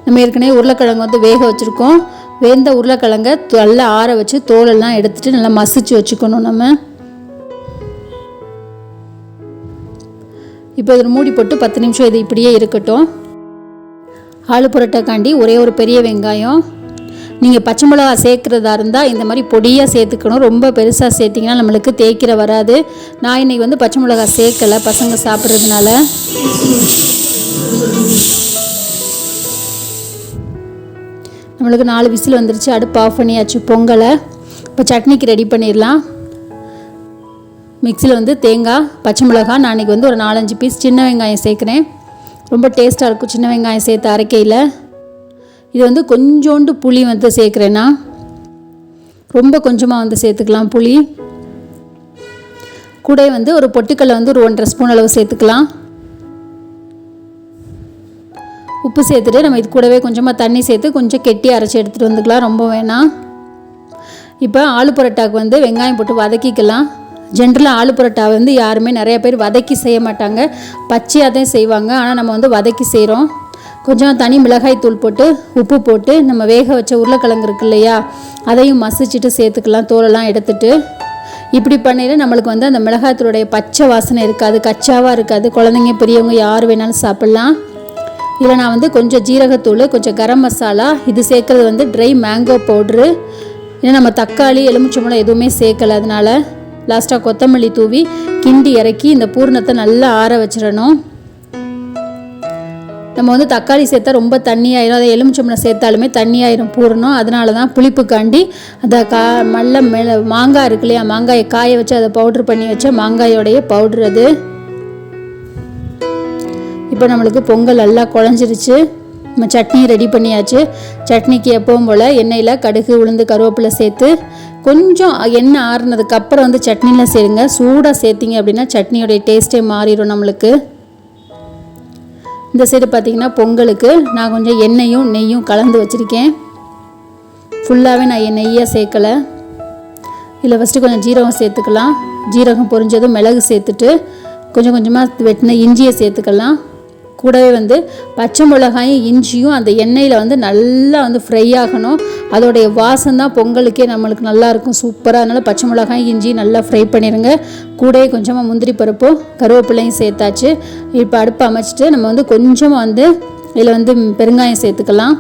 நம்ம ஏற்கனவே உருளைக்கிழங்கு வந்து வேக வச்சுருக்கோம். வெந்த உருளைக்கிழங்கை நல்லா ஆற வச்சு தோலெல்லாம் எடுத்துகிட்டு நல்லா மசிச்சு வச்சுக்கணும். நம்ம இப்போ இதில் மூடி போட்டு 10 நிமிஷம் இது இப்படியே இருக்கட்டும். ஆலு பரோட்டாக்காண்டி ஒரே ஒரு பெரிய வெங்காயம், நீங்கள் பச்சை மிளகா சேர்க்குறதா இருந்தால் இந்த மாதிரி பொடியாக சேர்த்துக்கணும். ரொம்ப பெருசாக சேர்த்திங்கன்னா நம்மளுக்கு தேய்க்கிற வராது. நான் இன்றைக்கி வந்து பச்சை மிளகா சேர்க்கலை பசங்க சாப்பிட்றதுனால. நம்மளுக்கு 4 விசில் வந்துருச்சு. அடுப்பு ஆஃப் பண்ணியாச்சு பொங்கலை. இப்போ சட்னிக்கு ரெடி பண்ணிடலாம். மிக்சியில் வந்து தேங்காய், பச்சை மிளகாய், நான் இன்றைக்கி வந்து ஒரு 4-5 பீஸ் சின்ன வெங்காயம் சேர்க்குறேன். ரொம்ப டேஸ்ட்டாக இருக்கும் சின்ன வெங்காயம் சேர்த்து அரைக்கையில். இது வந்து கொஞ்சோண்டு புளி வந்து சேர்க்குறேன்னா, ரொம்ப கொஞ்சமாக வந்து சேர்த்துக்கலாம் புளி. கூட வந்து ஒரு பொட்டுக்கல்லை வந்து ஒரு 1.5 ஸ்பூன் அளவு சேர்த்துக்கலாம். உப்பு சேர்த்துட்டு நம்ம இது கூடவே கொஞ்சமாக தண்ணி சேர்த்து கொஞ்சம் கெட்டி அரைச்சி எடுத்துகிட்டு வந்துக்கலாம், ரொம்ப வேணாம். இப்போ ஆலு பரோட்டாவுக்கு வந்து வெங்காயம் போட்டு வதக்கிக்கலாம். ஜென்ரலாக ஆலு பரோட்டா வந்து யாருமே நிறைய பேர் வதக்கி செய்ய மாட்டாங்க, பச்சையாக தான் செய்வாங்க. ஆனால் நம்ம வந்து வதக்கி செய்கிறோம். கொஞ்சம் தனி மிளகாய் தூள் போட்டு உப்பு போட்டு நம்ம வேக வச்ச உருளைக்கிழங்கு இருக்கு இல்லையா, அதையும் மசிச்சுட்டு சேர்த்துக்கலாம், தோலெல்லாம் எடுத்துட்டு. இப்படி பண்ணிட்டு நம்மளுக்கு வந்து அந்த மிளகாய்த்தூளுடைய பச்சை வாசனை இருக்காது, கச்சாவாக இருக்காது. குழந்தைங்க பெரியவங்க யார் வேணாலும் சாப்பிட்லாம். இதில் நான் வந்து கொஞ்சம் ஜீரகத்தூள், கொஞ்சம் கரம் மசாலா, இது சேர்க்குறது வந்து ட்ரை மேங்கோ பவுட்ரு. ஏன்னா நம்ம தக்காளி எலுமிச்சம்பழம் எதுவுமே சேர்க்கலை, அதனால் லாஸ்ட்டாக கொத்தமல்லி தூவி கிண்டி இறக்கி இந்த பூரணத்தை நல்லா ஆற வச்சிடணும். நம்ம வந்து தக்காளி சேர்த்தா ரொம்ப தண்ணியாயிரும், அதை எலுமிச்சம்பழம் சேர்த்தாலுமே தண்ணியாயிரும் பூரணம். அதனால தான் புளிப்புக்காண்டி அதை மாங்காய் இருக்கு இல்லையா, மாங்காயை காய வச்சு அதை பவுட்ரு பண்ணி வச்ச மாங்காயோடைய பவுட்ரு அது. இப்போ நம்மளுக்கு பொங்கல் நல்லா குழஞ்சிருச்சு. நம்ம சட்னி ரெடி பண்ணியாச்சு. சட்னிக்கு எப்பவும் போல் எண்ணெயில் கடுகு, உளுந்து, கருவேப்பிலை சேர்த்து கொஞ்சம் எண்ணெய் ஆறுனதுக்கப்புறம் வந்து சட்னியில் சேருங்க. சூடாக சேர்த்திங்க அப்படின்னா சட்னியோடைய டேஸ்ட்டே மாறிடும் நம்மளுக்கு. இந்த சைடு பார்த்திங்கன்னா பொங்கலுக்கு நான் கொஞ்சம் எண்ணெயும் நெய்யும் கலந்து வச்சுருக்கேன். ஃபுல்லாகவே நான் நெய்யாக சேர்க்கலை. இதில் ஃபஸ்ட்டு கொஞ்சம் ஜீரகம் சேர்த்துக்கலாம். ஜீரகம் பொரிஞ்சதும் மிளகு சேர்த்துட்டு கொஞ்சம் கொஞ்சமாக வெட்டின இஞ்சியை சேர்த்துக்கலாம். கூடவே வந்து பச்சை மிளகாயும் இஞ்சியும் அந்த எண்ணெயில் வந்து நல்லா வந்து ஃப்ரை ஆகணும். அதோடைய வாசம் தான் பொங்கலுக்கே நம்மளுக்கு நல்லாயிருக்கும், சூப்பராக. அதனால் பச்சை மிளகாயும் இஞ்சி நல்லா ஃப்ரை பண்ணிடுங்க. கூடவே கொஞ்சமாக முந்திரி பருப்பும் கருவேப்பிலையும் சேர்த்தாச்சு. இப்போ அடுப்பு அமைச்சிட்டு நம்ம வந்து கொஞ்சமாக வந்து இதில் வந்து பெருங்காயம் சேர்த்துக்கலாம்.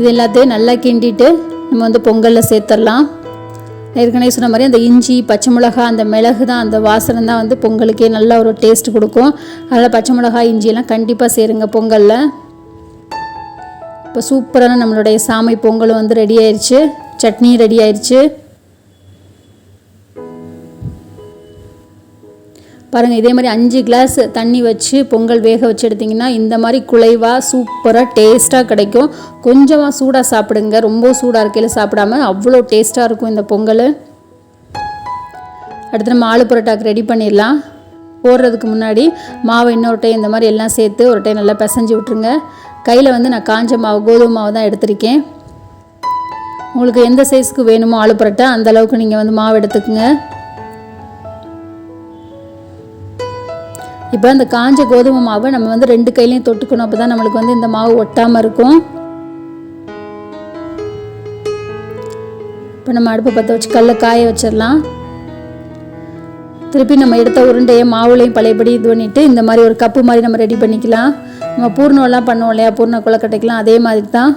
இது எல்லாத்தையும் நல்லா கிண்டிட்டு நம்ம வந்து பொங்கலில் சேர்த்துடலாம். ஏற்கனவே சொன்ன மாதிரி அந்த இஞ்சி, பச்சை மிளகாய், அந்த மிளகு தான், அந்த வாசனை தான் வந்து பொங்கலுக்கே நல்ல ஒரு டேஸ்ட் கொடுக்கும். அதனால் பச்சை மிளகாய், இஞ்சியெல்லாம் கண்டிப்பாக சேருங்க பொங்கலில். இப்போ சூப்பரான நம்மளுடைய சாமை பொங்கல் வந்து ரெடி ஆயிடுச்சு. சட்னி ரெடி ஆயிடுச்சு. பாருங்கள், இதே மாதிரி 5 கிளாஸ் தண்ணி வச்சு பொங்கல் வேக வச்சு எடுத்திங்கன்னா இந்த மாதிரி குலைவாக சூப்பராக டேஸ்ட்டாக கிடைக்கும். கொஞ்சமாக சூடாக சாப்பிடுங்க, ரொம்ப சூடாக இருக்கையில் சாப்பிடாம அவ்வளோ டேஸ்ட்டாக இருக்கும் இந்த பொங்கல். அடுத்து நம்ம ஆலு பரோட்டாக்கு ரெடி பண்ணிடலாம். போடுறதுக்கு முன்னாடி மாவை இன்னொரு டைம் இந்த மாதிரி எல்லாம் சேர்த்து ஒரு டைம் நல்லா பிசைஞ்சு விட்ருங்க. கையில் வந்து நான் காஞ்ச மாவு, கோதுமை மாவு தான் எடுத்திருக்கேன். உங்களுக்கு எந்த சைஸுக்கு வேணுமோ ஆலு பரோட்டா அந்த அளவுக்கு நீங்கள் வந்து மாவு எடுத்துக்குங்க. இப்போ அந்த காஞ்ச கோதுமை மாவை நம்ம வந்து 2 கையிலையும் தொட்டுக்கணும். அப்போ தான் நம்மளுக்கு வந்து இந்த மாவு ஒட்டாமல் இருக்கும். இப்போ நம்ம அடுப்பை பற்ற வச்சு கல்லை காய வச்சிடலாம். திருப்பி நம்ம எடுத்த உருண்டையை மாவுலையும் பழையபடி இது பண்ணிவிட்டு இந்த மாதிரி ஒரு கப்பு மாதிரி நம்ம ரெடி பண்ணிக்கலாம். நம்ம பூர்ணம்லாம் பண்ணுவோம் இல்லையா, பூர்ண கொழுக்கட்டைக்கலாம் அதே மாதிரி தான்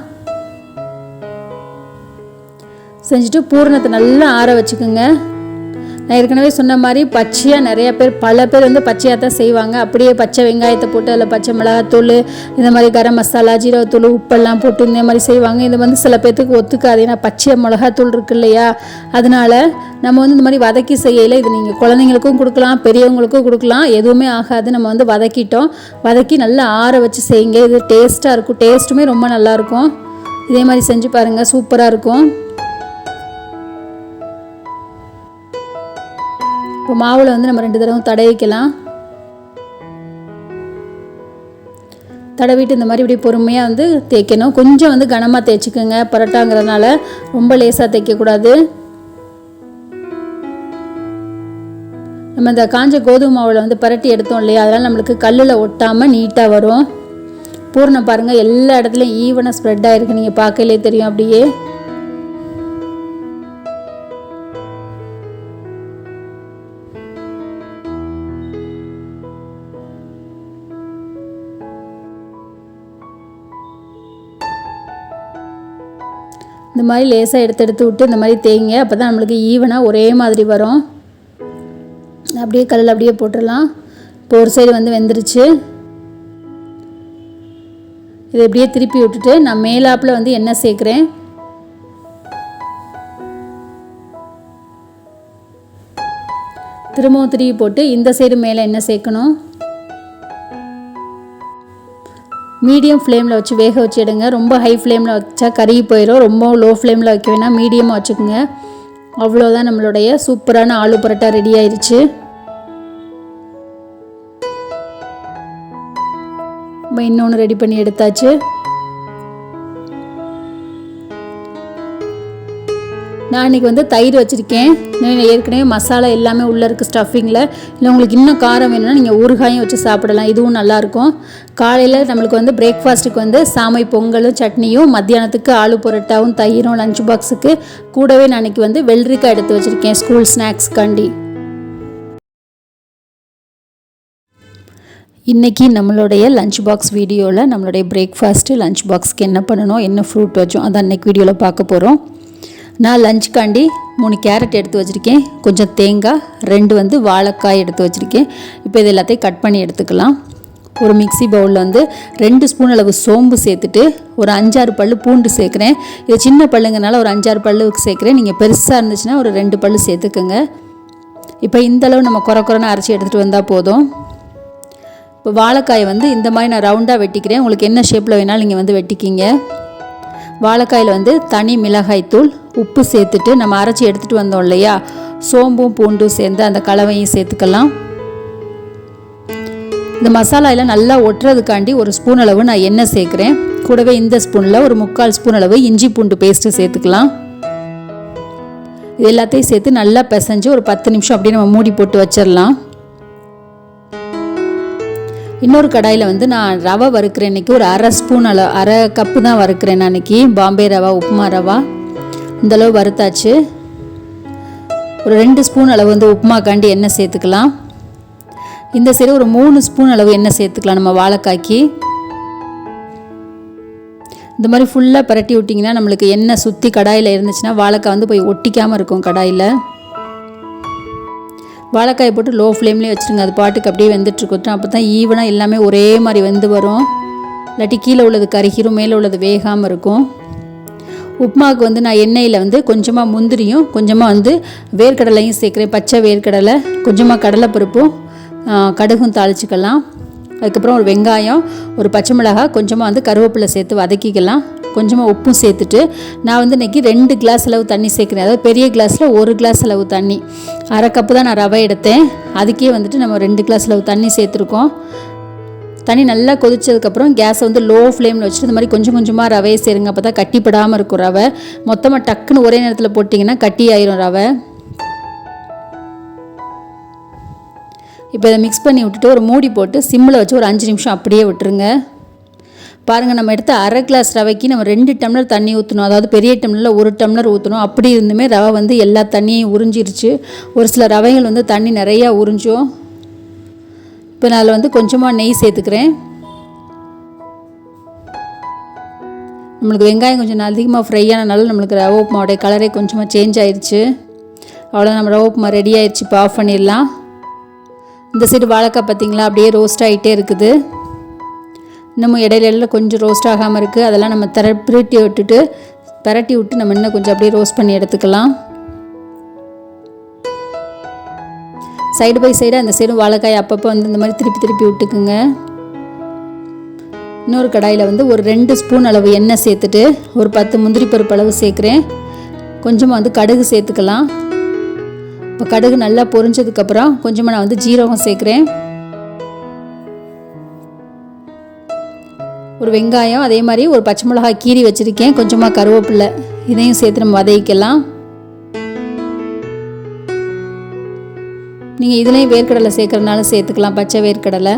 செஞ்சுட்டு பூரணத்தை நல்லா ஆற வச்சுக்கோங்க. நான் ஏற்கனவே சொன்ன மாதிரி பச்சையாக நிறைய பேர், பல பேர் வந்து பச்சையாக தான் செய்வாங்க. அப்படியே பச்சை வெங்காயத்தை போட்டு அதில் பச்சை மிளகாத்தூள், இந்த மாதிரி கரம் மசாலா, ஜீரகத்தூள், உப்பெல்லாம் போட்டு இந்த மாதிரி செய்வாங்க. இது வந்து சில பேர்த்துக்கு ஒத்துக்காது. ஏன்னா பச்சை மிளகாத்தூள் இருக்கு இல்லையா, அதனால் நம்ம வந்து இந்த மாதிரி வதக்கி செய்யலை. இது நீங்கள் குழந்தைங்களுக்கும் கொடுக்கலாம், பெரியவங்களுக்கும் கொடுக்கலாம், எதுவுமே ஆகாது. நம்ம வந்து வதக்கிட்டோம். வதக்கி நல்லா ஆற வச்சு செய்யுங்க. இது டேஸ்ட்டாக இருக்கும். டேஸ்ட்டுமே ரொம்ப நல்லாயிருக்கும். இதே மாதிரி செஞ்சு பாருங்கள், சூப்பராக இருக்கும். இப்போ மாவில் வந்து நம்ம 2 தடவை தடவிக்கலாம். தடவிட்டு இந்த மாதிரி இப்படி பொறுமையாக வந்து தேய்க்கணும். கொஞ்சம் வந்து கனமாக தேய்ச்சிக்கோங்க, பரோட்டாங்கிறதுனால ரொம்ப லேசாக தேய்க்கக்கூடாது. நம்ம இந்த காஞ்ச கோதுமை மாவில் வந்து பரட்டி எடுத்தோம் இல்லையா, அதனால் நம்மளுக்கு கல்லில் ஒட்டாமல் நீட்டாக வரும். பூர்ணம் பாருங்கள் எல்லா இடத்துலையும் ஈவனாக ஸ்ப்ரெட் ஆகிருக்கு, நீங்கள் பார்க்கலே தெரியும். அப்படியே இந்த மாதிரி லேசாக எடுத்து விட்டு இந்த மாதிரி தேய்ங்க. அப்போ தான் நம்மளுக்கு ஈவனாக ஒரே மாதிரி வரும். அப்படியே கல்லில் அப்படியே போட்டுடலாம். இப்போ ஒரு சைடு வந்து வெந்துருச்சு. இதை இப்படியே திருப்பி விட்டுட்டு நான் மேலாப்பில் வந்து எண்ணெய் சேர்க்குறேன். திரும்பவும் திருப்பி போட்டு இந்த சைடு மேலே எண்ணெய் சேர்க்கணும். மீடியம் ஃப்ளேமில் வச்சு வேக வச்சு எடுங்க. ரொம்ப ஹை ஃப்ளேமில் வச்சா கருகி போயிடும். ரொம்ப லோ ஃப்ளேமில் வைக்க வேணாம், மீடியமாக வச்சுக்கோங்க. அவ்வளோதான், நம்மளுடைய சூப்பரான ஆலு பரோட்டா ரெடி ஆயிடுச்சு. இன்னொன்று ரெடி பண்ணி எடுத்தாச்சு. நான் இன்றைக்கி வந்து தயிர் வச்சுருக்கேன். ஏற்கனவே மசாலா எல்லாமே உள்ளே இருக்குது ஸ்டஃபிங்கில். இல்லை உங்களுக்கு இன்னும் காரம் வேணும்னா நீங்கள் ஊறுகாயும் வச்சு சாப்பிடலாம், இதுவும் நல்லாயிருக்கும். காலையில் நம்மளுக்கு வந்து பிரேக்ஃபாஸ்ட்டுக்கு வந்து சாமை பொங்கலும் சட்னியும், மத்தியானத்துக்கு ஆலு பரோட்டாவும் தயிரும் லஞ்ச் பாக்ஸுக்கு. கூடவே நான் இன்றைக்கி வந்து வெள்ளரிக்காய் எடுத்து வச்சுருக்கேன் ஸ்கூல் ஸ்நாக்ஸ்க்காண்டி. இன்றைக்கி நம்மளுடைய லஞ்ச் பாக்ஸ் வீடியோவில் நம்மளுடைய பிரேக்ஃபாஸ்ட்டு லஞ்ச் பாக்ஸ்க்கு என்ன பண்ணணும், என்ன ஃப்ரூட் வச்சோம், அதான் இன்றைக்கி வீடியோவில் பார்க்க போகிறோம். நான் லஞ்சுக்காண்டி 3 கேரட் எடுத்து வச்சுருக்கேன், கொஞ்சம் தேங்காய், 2 வந்து வாழைக்காய் எடுத்து வச்சுருக்கேன். இப்போ இது எல்லாத்தையும் கட் பண்ணி எடுத்துக்கலாம். ஒரு மிக்சி பவுலில் வந்து 2 ஸ்பூன் அளவு சோம்பு சேர்த்துட்டு ஒரு 5-6 பல் பூண்டு சேர்க்குறேன். இது சின்ன பல்லுங்கனால ஒரு 5-6 பல்லுக்கு சேர்க்குறேன். நீங்கள் பெருசாக இருந்துச்சுன்னா ஒரு 2 பல் சேர்த்துக்குங்க. இப்போ இந்தளவு நம்ம குறைன்னு அரைச்சி எடுத்துகிட்டு வந்தால் போதும். இப்போ வாழைக்காயை வந்து இந்த மாதிரி நான் ரவுண்டாக வெட்டிக்கிறேன். உங்களுக்கு என்ன ஷேப்பில் வேணாலும் நீங்கள் வந்து வெட்டிக்கிங்க. வாழைக்காயில் வந்து தனி மிளகாய்த்தூள், உப்பு சேர்த்துட்டு நம்ம அரைச்சி எடுத்துகிட்டு வந்தோம் இல்லையா, சோம்பும் பூண்டும் சேர்ந்து அந்த கலவையும் சேர்த்துக்கலாம். இந்த மசாலாவில் நல்லா ஒட்டுறதுக்காண்டி ஒரு ஸ்பூன் அளவு நான் எண்ணெய் சேர்க்குறேன். கூடவே இந்த ஸ்பூனில் ஒரு 3/4 ஸ்பூன் அளவு இஞ்சி பூண்டு பேஸ்ட்டு சேர்த்துக்கலாம். இது எல்லாத்தையும் சேர்த்து நல்லா பிசைஞ்சு ஒரு 10 நிமிஷம் அப்படியே நம்ம மூடி போட்டு வச்சிடலாம். இன்னொரு கடாயில் வந்து நான் ரவை வறுக்கிறேன். இன்றைக்கி ஒரு அரை கப்பு தான் வறுக்கிறேன். நான் இன்றைக்கி பாம்பே ரவா, உப்புமா ரவா இந்தளவு வறுத்தாச்சு. ஒரு 2 ஸ்பூன் அளவு வந்து உப்புமாக்காண்டி எண்ணெய் சேர்த்துக்கலாம். இந்த சைடு ஒரு 3 ஸ்பூன் அளவு எண்ணெய் சேர்த்துக்கலாம் நம்ம வாழைக்காய்க்கு. இந்த மாதிரி ஃபுல்லாக பரட்டி விட்டிங்கன்னா நம்மளுக்கு எண்ணெய் சுற்றி கடாயில் இருந்துச்சுன்னா வாழைக்காய் வந்து போய் ஒட்டிக்காமல் இருக்கும் கடாயில். வாழைக்காயை போட்டு லோ ஃப்ளேம்லேயே வச்சுருங்க, அது பாட்டுக்கு அப்படியே வெந்துட்டுருக்கட்டும். அப்போ தான் ஈவனாக எல்லாமே ஒரே மாதிரி வெந்து வரும். இல்லாட்டி கீழே உள்ளது கருகிரும், மேலே உள்ளது வேகாமல் இருக்கும். உப்புமாவுக்கு வந்து நான் எண்ணெயில் வந்து கொஞ்சமாக முந்திரியும் கொஞ்சமாக வந்து வேர்க்கடலையும் சேர்க்குறேன். பச்சை வேர்க்கடலை, கொஞ்சமாக கடலைப்பருப்பும் கடுகும் தாளிச்சிக்கலாம். அதுக்கப்புறம் ஒரு வெங்காயம், ஒரு பச்சை மிளகாய், கொஞ்சமாக வந்து கருவேப்பிலை சேர்த்து வதக்கிக்கலாம். கொஞ்சமாக உப்பும் சேர்த்துட்டு நான் வந்து இன்றைக்கி 2 கிளாஸ் அளவு தண்ணி சேர்க்குறேன். அதாவது பெரிய கிளாஸில் 1 கிளாஸ் அளவு தண்ணி, அரை கப்பு தான் நான் ரவை எடுத்தேன். அதுக்கே வந்துட்டு நம்ம 2 கிளாஸ் அளவு தண்ணி சேர்த்துருக்கோம். தண்ணி நல்லா கொதிச்சதுக்கப்புறம் கேஸை வந்து லோ ஃப்ளேமில் வச்சுட்டு இந்த மாதிரி கொஞ்சம் கொஞ்சமாக ரவையை சேருங்க. அப்போ தான் கட்டிப்படாமல் இருக்கும் ரவை. மொத்தமாக டக்குன்னு ஒரே நேரத்தில் போட்டிங்கன்னா கட்டி ஆயிரும் ரவை. இப்போ இதை மிக்ஸ் பண்ணி விட்டுட்டு ஒரு மூடி போட்டு சிம்மில் வச்சு ஒரு 5 நிமிஷம் அப்படியே விட்டுருங்க. பாருங்கள், நம்ம எடுத்த அரை கிளாஸ் ரவைக்கு நம்ம 2 டம்ளர் தண்ணி ஊற்றணும். அதாவது பெரிய டம்ளரில் 1 டம்ளர் ஊற்றணும். அப்படி இருந்துமே ரவை வந்து எல்லா தண்ணியும் உறிஞ்சிருச்சு. ஒரு சில ரவைகள் வந்து தண்ணி நிறையா உறிஞ்சும். இப்போ நான் அதில் வந்து கொஞ்சமாக நெய் சேர்த்துக்கிறேன். நம்மளுக்கு வெங்காயம் கொஞ்சம் அதிகமாக ஃப்ரை ஆனனால நம்மளுக்கு ரவை உப்புமாவோடைய கலரே கொஞ்சமாக சேஞ்ச் ஆயிடுச்சு. அவ்வளோ நம்ம ரவை உப்புமா ரெடி ஆயிடுச்சு. இப்போ ஆஃப் பண்ணிடலாம். இந்த சைடு வாழைக்காய் பார்த்திங்களா அப்படியே ரோஸ்ட் ஆகிட்டே இருக்குது. இன்னமும் இடையில கொஞ்சம் ரோஸ்ட் ஆகாமல் இருக்குது. அதெல்லாம் நம்ம பரட்டி விட்டு நம்ம இன்னும் கொஞ்சம் அப்படியே ரோஸ்ட் பண்ணி எடுத்துக்கலாம். சைடு பை சைடாக அந்த சைடும் வாழைக்காய் அப்பப்போ வந்து இந்த மாதிரி திருப்பி விட்டுக்குங்க. இன்னொரு கடாயில் வந்து ஒரு 2 ஸ்பூன் அளவு எண்ணெய் சேர்த்துட்டு ஒரு 10 முந்திரி பருப்பு அளவு சேர்க்குறேன். கொஞ்சமாக வந்து கடுகு சேர்த்துக்கலாம். இப்போ கடுகு நல்லா பொரிஞ்சதுக்கப்புறம் கொஞ்சமாக நான் வந்து ஜீரகம் சேர்க்குறேன். ஒரு வெங்காயம், அதே மாதிரி ஒரு பச்சை மிளகாய் கீரி வச்சுருக்கேன், கொஞ்சமாக கருவேப்பிலை, இதையும் சேர்த்து நம்ம வதக்கிக்கலாம். நீங்கள் இதுலேயும் வேர்க்கடலை சேர்க்குறதுனால சேர்த்துக்கலாம், பச்சை வேர்க்கடலை.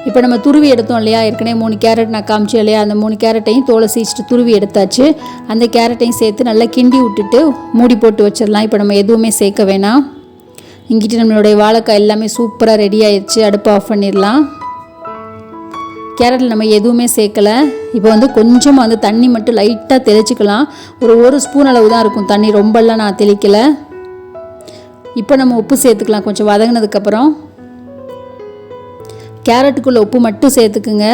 இப்போ நம்ம துருவி எடுத்தோம் இல்லையா, ஏற்கனவே 3 கேரட் நான் காமிச்சேன் இல்லையா, அந்த 3 கேரட்டையும் தோலை சீச்சிட்டு துருவி எடுத்தாச்சு. அந்த கேரட்டையும் சேர்த்து நல்லா கிண்டி விட்டுட்டு மூடி போட்டு வச்சிடலாம். இப்போ நம்ம எதுவுமே சேர்க்க வேணாம். இங்கிட்டு நம்மளுடைய வாழைக்காய் எல்லாமே சூப்பராக ரெடி ஆயிடுச்சு. அடுப்பு ஆஃப் பண்ணிடலாம். கேரட்டில் நம்ம எதுவுமே சேர்க்கலை. இப்போ வந்து கொஞ்சமாக வந்து தண்ணி மட்டும் லைட்டாக தெளிச்சிக்கலாம். ஒரு ஸ்பூன் அளவு தான் இருக்கும் தண்ணி, ரொம்பலாம் நான் தெளிக்கலை. இப்போ நம்ம உப்பு சேர்த்துக்கலாம். கொஞ்சம் வதங்கினதுக்கப்புறம் கேரட்டுக்குள்ளே உப்பு மட்டும் சேர்த்துக்குங்க.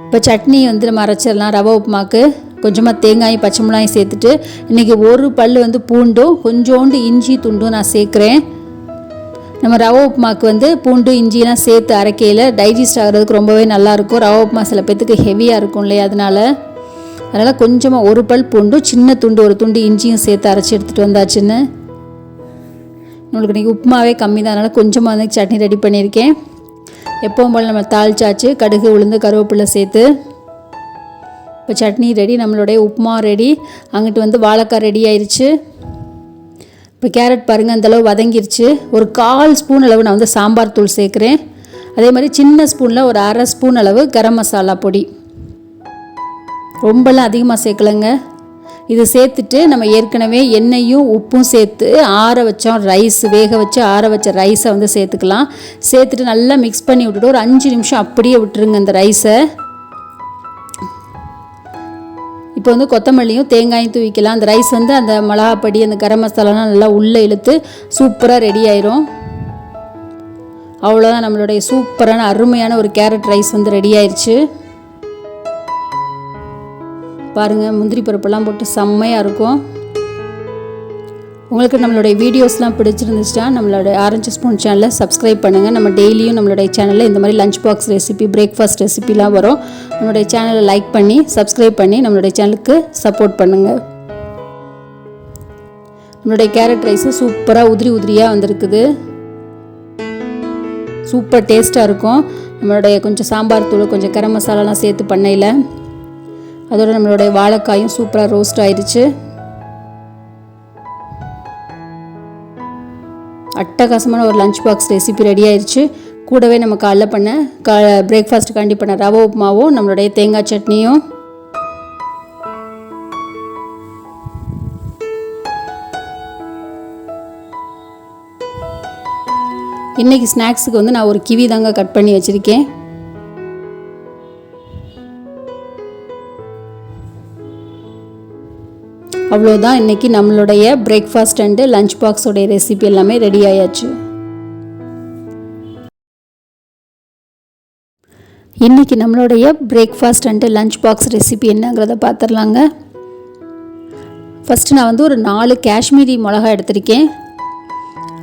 இப்போ சட்னி வந்து நம்ம அரைச்சிடலாம். ரவை உப்புமாக்கு கொஞ்சமாக தேங்காயும் பச்சை மிளகாயும் சேர்த்துட்டு, இன்றைக்கி ஒரு பல் வந்து பூண்டும் கொஞ்சோண்டு இஞ்சி துண்டும் நான் சேர்க்குறேன். நம்ம ரவை உப்புமாக்கு வந்து பூண்டு இஞ்சிலாம் சேர்த்து அரைக்கையில் டைஜஸ்ட் ஆகிறதுக்கு ரொம்பவே நல்லாயிருக்கும். ரவை உப்புமா சில பேத்துக்கு ஹெவியாக இருக்கும் இல்லையா, அதனால் கொஞ்சமாக ஒரு பல் பூண்டும் சின்ன துண்டு ஒரு துண்டு இஞ்சியும் சேர்த்து அரைச்சி எடுத்துகிட்டு வந்தாச்சுன்னு. நம்மளுக்கு இன்றைக்கி உப்புமாவே கம்மி தான், அதனால் கொஞ்சமாக வந்து சட்னி ரெடி பண்ணியிருக்கேன். எப்பவும் போல் நம்ம தாளிச்சாச்சு, கடுகு உளுந்து கருவேப்பிலை சேர்த்து. இப்போ சட்னி ரெடி, நம்மளுடைய உப்புமா ரெடி. அங்கிட்டு வந்து வாழைக்காய் ரெடி ஆயிடுச்சு. இப்போ கேரட் பாருங்கள் அந்தளவு வதங்கிருச்சு. ஒரு 1/4 ஸ்பூன் அளவு நான் வந்து சாம்பார் தூள் சேர்க்குறேன். அதே மாதிரி சின்ன ஸ்பூனில் ஒரு 1/2 ஸ்பூன் அளவு கரம் மசாலா பொடி, ரொம்பலாம் அதிகமாக சேர்க்கலைங்க. இது சேர்த்துட்டு நம்ம ஏற்கனவே எண்ணெயும் உப்பும் சேர்த்து ஆற வச்சோம் ரைஸ், வேக வச்சு ஆற வச்ச ரைஸை வந்து சேர்த்துக்கலாம். சேர்த்துட்டு நல்லா மிக்ஸ் பண்ணி விட்டுட்டு ஒரு 5 நிமிஷம் அப்படியே விட்டுருங்க அந்த ரைஸை. இப்போ வந்து கொத்தமல்லியும் தேங்காயும் தூவிக்கலாம். அந்த ரைஸ் வந்து அந்த மிளகாப்பொடி அந்த கரம் மசாலாலாம் நல்லா உள்ளே இழுத்து சூப்பராக ரெடி ஆயிரும். அவ்வளோதான், நம்மளுடைய சூப்பரான அருமையான ஒரு கேரட் ரைஸ் வந்து ரெடி ஆயிடுச்சு. பாருங்கள், முந்திரி பருப்பெல்லாம் போட்டு செம்மையாக இருக்கும். உங்களுக்கு நம்மளுடைய வீடியோஸ்லாம் பிடிச்சிருந்துச்சுன்னா நம்மளோட ஆரஞ்சு ஸ்பூன் சேனலை சப்ஸ்கிரைப் பண்ணுங்கள். நம்ம டெய்லியும் நம்மளுடைய சேனலில் இந்த மாதிரி லஞ்ச் பாக்ஸ் ரெசிபி, பிரேக்ஃபாஸ்ட் ரெசிபிலாம் வரும். நம்மளுடைய சேனலை லைக் பண்ணி சப்ஸ்கிரைப் பண்ணி நம்மளுடைய சேனலுக்கு சப்போர்ட் பண்ணுங்கள். நம்மளுடைய கேரட் ரைஸு சூப்பராக உதிரியாக வந்திருக்குது. சூப்பர் டேஸ்ட்டாக இருக்கும். நம்மளுடைய கொஞ்சம் சாம்பார் தூள் கொஞ்சம் கரம் மசாலாலாம் சேர்த்து பண்ணையில் அதோட நம்மளுடைய வாழைக்காயும் சூப்பராக ரோஸ்ட் ஆயிடுச்சு. அட்டகாசமான ஒரு லஞ்ச் பாக்ஸ் ரெசிபி ரெடி ஆயிடுச்சு. கூடவே நம்ம காலைல பண்ண பிரேக்ஃபாஸ்ட்டுக்காண்டி பண்ண ரவை உப்புமாவும் நம்மளுடைய தேங்காய் சட்னியும். இன்றைக்கி ஸ்நாக்ஸுக்கு வந்து நான் ஒரு கிவி தாங்க கட் பண்ணி வச்சுருக்கேன். அவ்வளோதான், இன்றைக்கி நம்மளுடைய பிரேக்ஃபாஸ்ட் அண்டு லஞ்ச் பாக்ஸோடைய ரெசிபி எல்லாமே ரெடி ஆயாச்சு. இன்றைக்கி நம்மளுடைய breakfast and lunch box recipe என்னங்கிறத பார்த்துடலாங்க. ஃபஸ்ட்டு நான் வந்து ஒரு 4 காஷ்மீரி மிளகா எடுத்திருக்கேன்.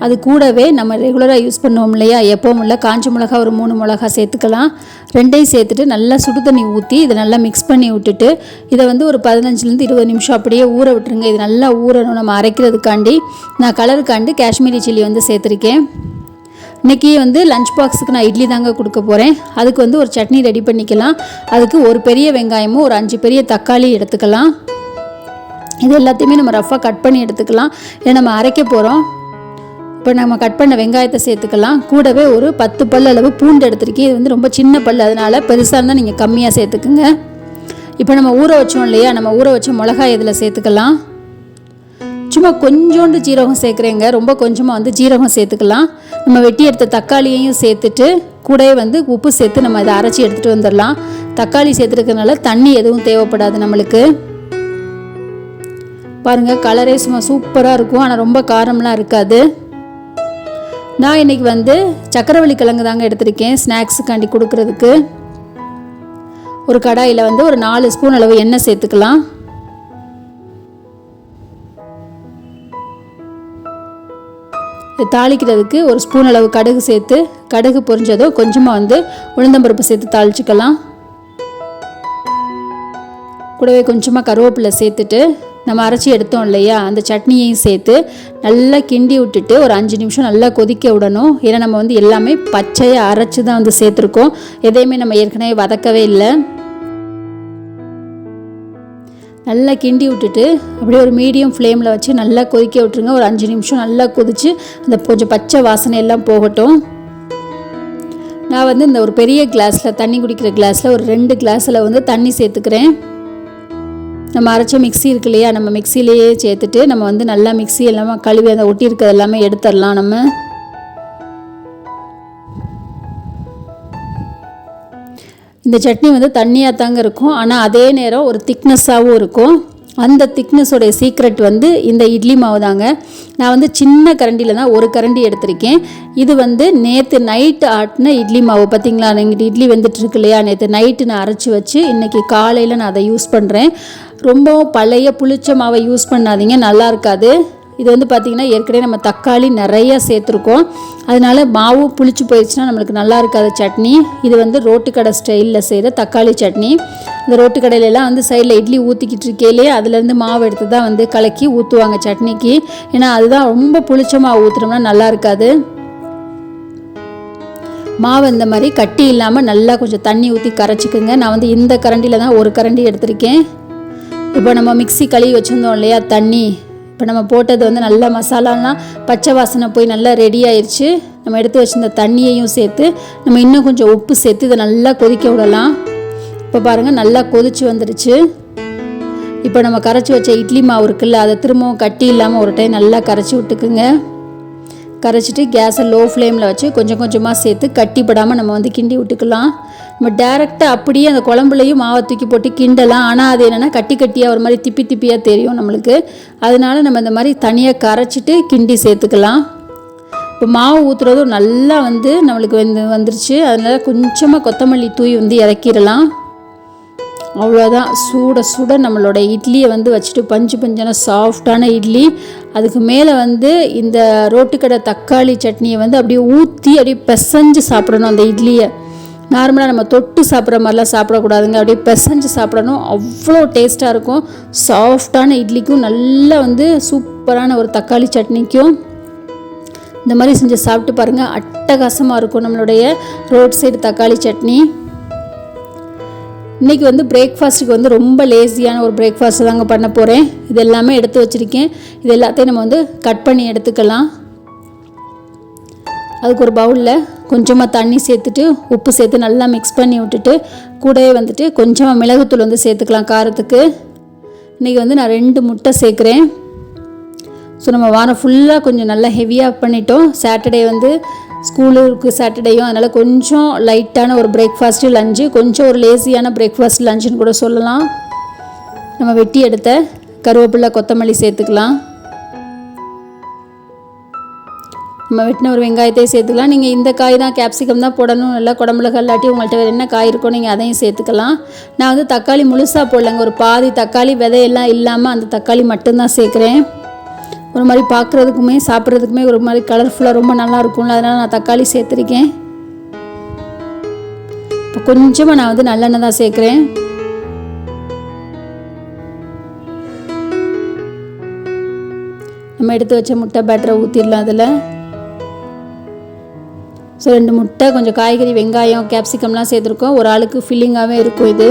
அது கூடவே நம்ம ரெகுலராக யூஸ் பண்ணுவோம் இல்லையா, எப்போவும் உள்ள காஞ்ச மிளகா ஒரு 3 மிளகா சேர்த்துக்கலாம். 2ஐயும் சேர்த்துட்டு நல்லா சுடு தண்ணி ஊற்றி இதை நல்லா மிக்ஸ் பண்ணி விட்டுட்டு இதை வந்து ஒரு 15லேருந்து 20 நிமிஷம் அப்படியே ஊற விட்டுருங்க. இது நல்லா ஊறணும். நம்ம அரைக்கிறதுக்காண்டி நான் கலருக்காண்டி காஷ்மீரி சில்லி வந்து சேர்த்துருக்கேன். இன்றைக்கி வந்து லஞ்ச் பாக்ஸுக்கு நான் இட்லி தாங்க கொடுக்க போகிறேன். அதுக்கு வந்து ஒரு சட்னி ரெடி பண்ணிக்கலாம். அதுக்கு ஒரு பெரிய வெங்காயமும் ஒரு 5 பெரிய தக்காளி எடுத்துக்கலாம். இது எல்லாத்தையுமே நம்ம ரஃபாக கட் பண்ணி எடுத்துக்கலாம். ஏன்னா நம்ம அரைக்க போகிறோம். இப்போ நம்ம கட் பண்ண வெங்காயத்தை சேர்த்துக்கலாம். கூடவே ஒரு 10 பல் அளவு பூண்டு எடுத்துருக்கேன். இது வந்து ரொம்ப சின்ன பல், அதனால் பெருசாக இருந்தால் நீங்கள் கம்மியாக சேர்த்துக்குங்க. இப்போ நம்ம ஊற வச்சோம் இல்லையா, நம்ம ஊற வச்ச மிளகாய் இதில் சேர்த்துக்கலாம். சும்மா கொஞ்சோண்டு ஜீரகம் சேர்க்குறேங்க, ரொம்ப கொஞ்சமாக வந்து ஜீரகம் சேர்த்துக்கலாம். நம்ம வெட்டி எடுத்த தக்காளியையும் சேர்த்துட்டு கூடவே வந்து உப்பு சேர்த்து நம்ம இதை அரைச்சி எடுத்துகிட்டு வந்துடலாம். தக்காளி சேர்த்துருக்கனால தண்ணி எதுவும் தேவைப்படாது நம்மளுக்கு. பாருங்கள், கலரே சும்மா சூப்பராக இருக்கும். ஆனால் ரொம்ப காரம்லாம் இருக்காது. நான் இன்றைக்கி வந்து சக்கரவள்ளி கிழங்கு தாங்க எடுத்திருக்கேன் ஸ்நாக்ஸுக்காண்டி கொடுக்குறதுக்கு. ஒரு கடாயில் வந்து ஒரு 4 ஸ்பூன் அளவு எண்ணெய் சேர்த்துக்கலாம். இது தாளிக்கிறதுக்கு ஒரு ஸ்பூன் அளவு கடுகு சேர்த்து, கடுகு பொரிஞ்சதோ கொஞ்சமாக வந்து உளுந்தம்பருப்பு சேர்த்து தாளிச்சிக்கலாம். கூடவே கொஞ்சமாக கருவேப்பிலை சேர்த்துட்டு நம்ம அரைச்சி எடுத்தோம் இல்லையா, அந்த சட்னியையும் சேர்த்து நல்லா கிண்டி விட்டுட்டு ஒரு 5 நிமிஷம் நல்லா கொதிக்க விடணும். ஏன்னா நம்ம வந்து எல்லாமே பச்சையாக அரைச்சி தான் வந்து சேர்த்துருக்கோம், எதையுமே நம்ம ஏற்கனவே வதக்கவே இல்லை. நல்லா கிண்டி விட்டுட்டு அப்படியே ஒரு மீடியம் ஃப்ளேமில் வச்சு நல்லா கொதிக்க விட்டுருங்க. ஒரு 5 நிமிஷம் நல்லா கொதித்து அந்த கொஞ்சம் பச்சை வாசனை எல்லாம் போகட்டும். நான் வந்து இந்த ஒரு பெரிய கிளாஸில் தண்ணி குடிக்கிற கிளாஸில் ஒரு 2 கிளாஸில் வந்து தண்ணி சேர்த்துக்கிறேன். நம்ம அரைச்ச மிக்ஸி இருக்கு இல்லையா, நம்ம மிக்ஸிலேயே சேர்த்துட்டு நம்ம வந்து நல்லா மிக்ஸி எல்லாமே கழுவி அந்த ஒட்டி இருக்கிறது எல்லாமே எடுத்துடலாம். நம்ம இந்த சட்னி வந்து தண்ணியாக தாங்க இருக்கும், ஆனால் அதே நேரம் ஒரு திக்னஸாகவும் இருக்கும். அந்த திக்னஸோடைய சீக்ரெட் வந்து இந்த இட்லி மாவு தாங்க. நான் வந்து சின்ன கரண்டியில் தான் ஒரு கரண்டி எடுத்திருக்கேன். இது வந்து நேற்று நைட்டு ஆட்டின இட்லி மாவு பார்த்திங்களா, எங்கிட்ட இட்லி வெந்துட்டுருக்கு இல்லையா, நேற்று நைட்டு நான் அரைச்சி வச்சு இன்றைக்கி காலையில் நான் அதை யூஸ் பண்ணுறேன். ரொம்பவும் பழைய புளிச்ச மாவை யூஸ் பண்ணாதீங்க, நல்லா இருக்காது. இது வந்து பார்த்திங்கன்னா ஏற்கனவே நம்ம தக்காளி நிறையா சேர்த்துருக்கோம், அதனால் மாவு புளிச்சு போயிடுச்சுன்னா நம்மளுக்கு நல்லா இருக்காது சட்னி. இது வந்து ரோட்டுக்கடை ஸ்டைலில் செய்கிற தக்காளி சட்னி. இந்த ரோட்டு கடையிலலாம் வந்து சைடில் இட்லி ஊற்றிக்கிட்டு இருக்கேலே அதுலேருந்து மாவு எடுத்து தான் வந்து கலக்கி ஊற்றுவாங்க சட்னிக்கு. ஏன்னா அதுதான் ரொம்ப புளிச்ச மாவு ஊற்றுனோம்னா நல்லா இருக்காது. மாவு இந்த மாதிரி கட்டி இல்லாமல் நல்லா கொஞ்சம் தண்ணி ஊற்றி கரைச்சிக்குங்க. நான் வந்து இந்த கரண்டியில் தான் ஒரு கரண்டி எடுத்திருக்கேன். இப்போ நம்ம மிக்ஸி கழுவி வச்சுருந்தோம் இல்லையா தண்ணி, இப்போ நம்ம போட்டது வந்து நல்லா மசாலாலாம் பச்சை வாசனை போய் நல்லா ரெடி ஆயிடுச்சு. நம்ம எடுத்து வச்சுருந்த தண்ணியையும் சேர்த்து நம்ம இன்னும் கொஞ்சம் உப்பு சேர்த்து இதை நல்லா கொதிக்க விடலாம். இப்போ பாருங்கள் நல்லா கொதிச்சு வந்துடுச்சு. இப்போ நம்ம கரைச்சி வச்ச இட்லி மாவு இருக்குல்ல, அதை திரும்பவும் கட்டி இல்லாமல் ஒரு டைம் நல்லா கரைச்சி விட்டுக்குங்க. கரைச்சிட்டு கேஸை லோ ஃப்ளேமில் வச்சு கொஞ்சம் கொஞ்சமாக சேர்த்து கட்டிப்படாமல் நம்ம வந்து கிண்டி விட்டுக்கலாம். நம்ம டேரெக்டாக அப்படியே அந்த குழம்புலையும் மாவை தூக்கி போட்டு கிண்டலாம், ஆனால் அது என்னென்னா கட்டி கட்டியாக ஒரு மாதிரி திப்பி திப்பியாக தெரியும் நம்மளுக்கு. அதனால நம்ம இந்த மாதிரி தனியாக கரைச்சிட்டு கிண்டி சேர்த்துக்கலாம். இப்போ மாவு ஊற்றுறதும் நல்லா வந்து நம்மளுக்கு வந்துருச்சு. அதனால் கொஞ்சமாக கொத்தமல்லி தூவி வந்து இறக்கிடலாம். அவ்வளோதான், சுட சுட நம்மளோட இட்லியை வந்து வச்சுட்டு பஞ்சு பஞ்சான சாஃப்டான இட்லி. அதுக்கு மேலே வந்து இந்த ரோட்டுக்கடை தக்காளி சட்னியை வந்து அப்படியே ஊற்றி அப்படியே பிசைஞ்சு சாப்பிடணும். அந்த இட்லியை நார்மலாக நம்ம தொட்டு சாப்பிட்ற மாதிரிலாம் சாப்பிடக்கூடாதுங்க, அப்படியே பிசைஞ்சு சாப்பிடணும். அவ்வளோ டேஸ்ட்டாக இருக்கும். சாஃப்டான இட்லிக்கும் நல்லா வந்து சூப்பரான ஒரு தக்காளி சட்னிக்கும் இந்த மாதிரி செஞ்சு சாப்பிட்டு பாருங்கள், அட்டகாசமாக இருக்கும் நம்மளுடைய ரோட் சைடு தக்காளி சட்னி. இன்றைக்கி வந்து பிரேக்ஃபாஸ்ட்டுக்கு வந்து ரொம்ப லேசியான ஒரு பிரேக்ஃபாஸ்ட்டு தாங்க பண்ண போகிறேன். இது எல்லாமே எடுத்து வச்சுருக்கேன். இது எல்லாத்தையும் நம்ம வந்து கட் பண்ணி எடுத்துக்கலாம். அதுக்கு ஒரு பவுலில் கொஞ்சமாக தண்ணி சேர்த்துட்டு உப்பு சேர்த்து நல்லா மிக்ஸ் பண்ணி விட்டுட்டு கூடவே வந்துட்டு கொஞ்சமாக மிளகுத்தூள் வந்து சேர்த்துக்கலாம் காரத்துக்கு. இன்றைக்கி வந்து நான் 2 முட்டை சேர்க்குறேன். ஸோ நம்ம வாரம் ஃபுல்லாக கொஞ்சம் நல்லா ஹெவியாக பண்ணிட்டோம். சாட்டர்டே வந்து ஸ்கூலுக்கு சாட்டர்டேயும், அதனால் கொஞ்சம் லைட்டான ஒரு பிரேக்ஃபாஸ்ட்டு லஞ்சு, கொஞ்சம் ஒரு லேசியான பிரேக்ஃபாஸ்ட் லஞ்சுன்னு கூட சொல்லலாம். நம்ம வெட்டி எடுத்த கருவேப்பிலை கொத்தமல்லி சேர்த்துக்கலாம். நம்ம வெட்டின ஒரு வெங்காயத்தையும் சேர்த்துக்கலாம். நீங்கள் இந்த காய் தான் கேப்சிகம் தான் போடணும், நல்லா குடமிளகா இல்லாட்டி உங்கள்கிட்ட வேறு என்ன காய் இருக்கோ நீங்கள் அதையும் சேர்த்துக்கலாம். நான் வந்து தக்காளி முழுசாக போடலைங்க, ஒரு பாதி தக்காளி விதையெல்லாம் இல்லாமல் அந்த தக்காளி மட்டும்தான் சேர்க்குறேன். ஒரு மாதிரி பார்க்குறதுக்குமே சாப்பிட்றதுக்குமே ஒரு மாதிரி கலர்ஃபுல்லாக ரொம்ப நல்லா இருக்கும்ல, அதனால் நான் தக்காளி சேர்த்துருக்கேன். இப்போ கொஞ்சமாக நான் வந்து நல்லெண்ணெய் தான் சேர்க்குறேன். நம்ம எடுத்து வச்ச முட்டை பேட்டரை ஊற்றிடலாம் அதில். ஸோ 2 முட்டை, கொஞ்சம் காய்கறி, வெங்காயம், கேப்சிகம்லாம் சேர்த்துருக்கோம். ஒரு ஆளுக்கு ஃபில்லிங்காகவே இருக்கும் இது.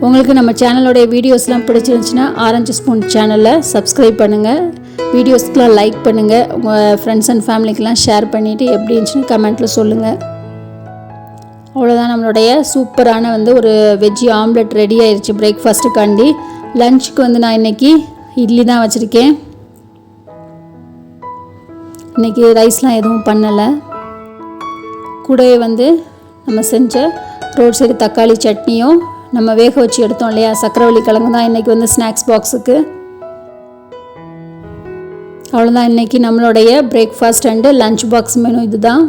உங்களுக்கு நம்ம சேனலோடைய வீடியோஸ்லாம் பிடிச்சிருந்துச்சுன்னா ஆரஞ்சு ஸ்பூன் சேனலை சப்ஸ்கிரைப் பண்ணுங்கள், வீடியோஸ்க்கெலாம் லைக் பண்ணுங்கள், உங்கள் ஃப்ரெண்ட்ஸ் அண்ட் ஃபேமிலிக்கெலாம் ஷேர் பண்ணிவிட்டு எப்படி இருந்துச்சுன்னு கமெண்ட்டில் சொல்லுங்கள். அவ்வளோதான், நம்மளுடைய சூப்பரான வந்து ஒரு வெஜ்ஜி ஆம்லெட் ரெடி ஆயிடுச்சு பிரேக்ஃபாஸ்ட்டுக்காண்டி. லஞ்சுக்கு வந்து நான் இன்றைக்கி இட்லி தான் வச்சுருக்கேன். இன்றைக்கி ரைஸ்லாம் எதுவும் பண்ணலை. கூடவே வந்து நம்ம செஞ்ச ரோட் சைடு தக்காளி சட்னியும் நம்ம வேக வச்சு எடுத்தோம் இல்லையா சக்கரவள்ளி கிழங்கு தான் இன்றைக்கி வந்து ஸ்நாக்ஸ் பாக்ஸுக்கு. அவ்வளோதான், இன்றைக்கி நம்மளுடைய breakfast and lunch box menu இது தான்.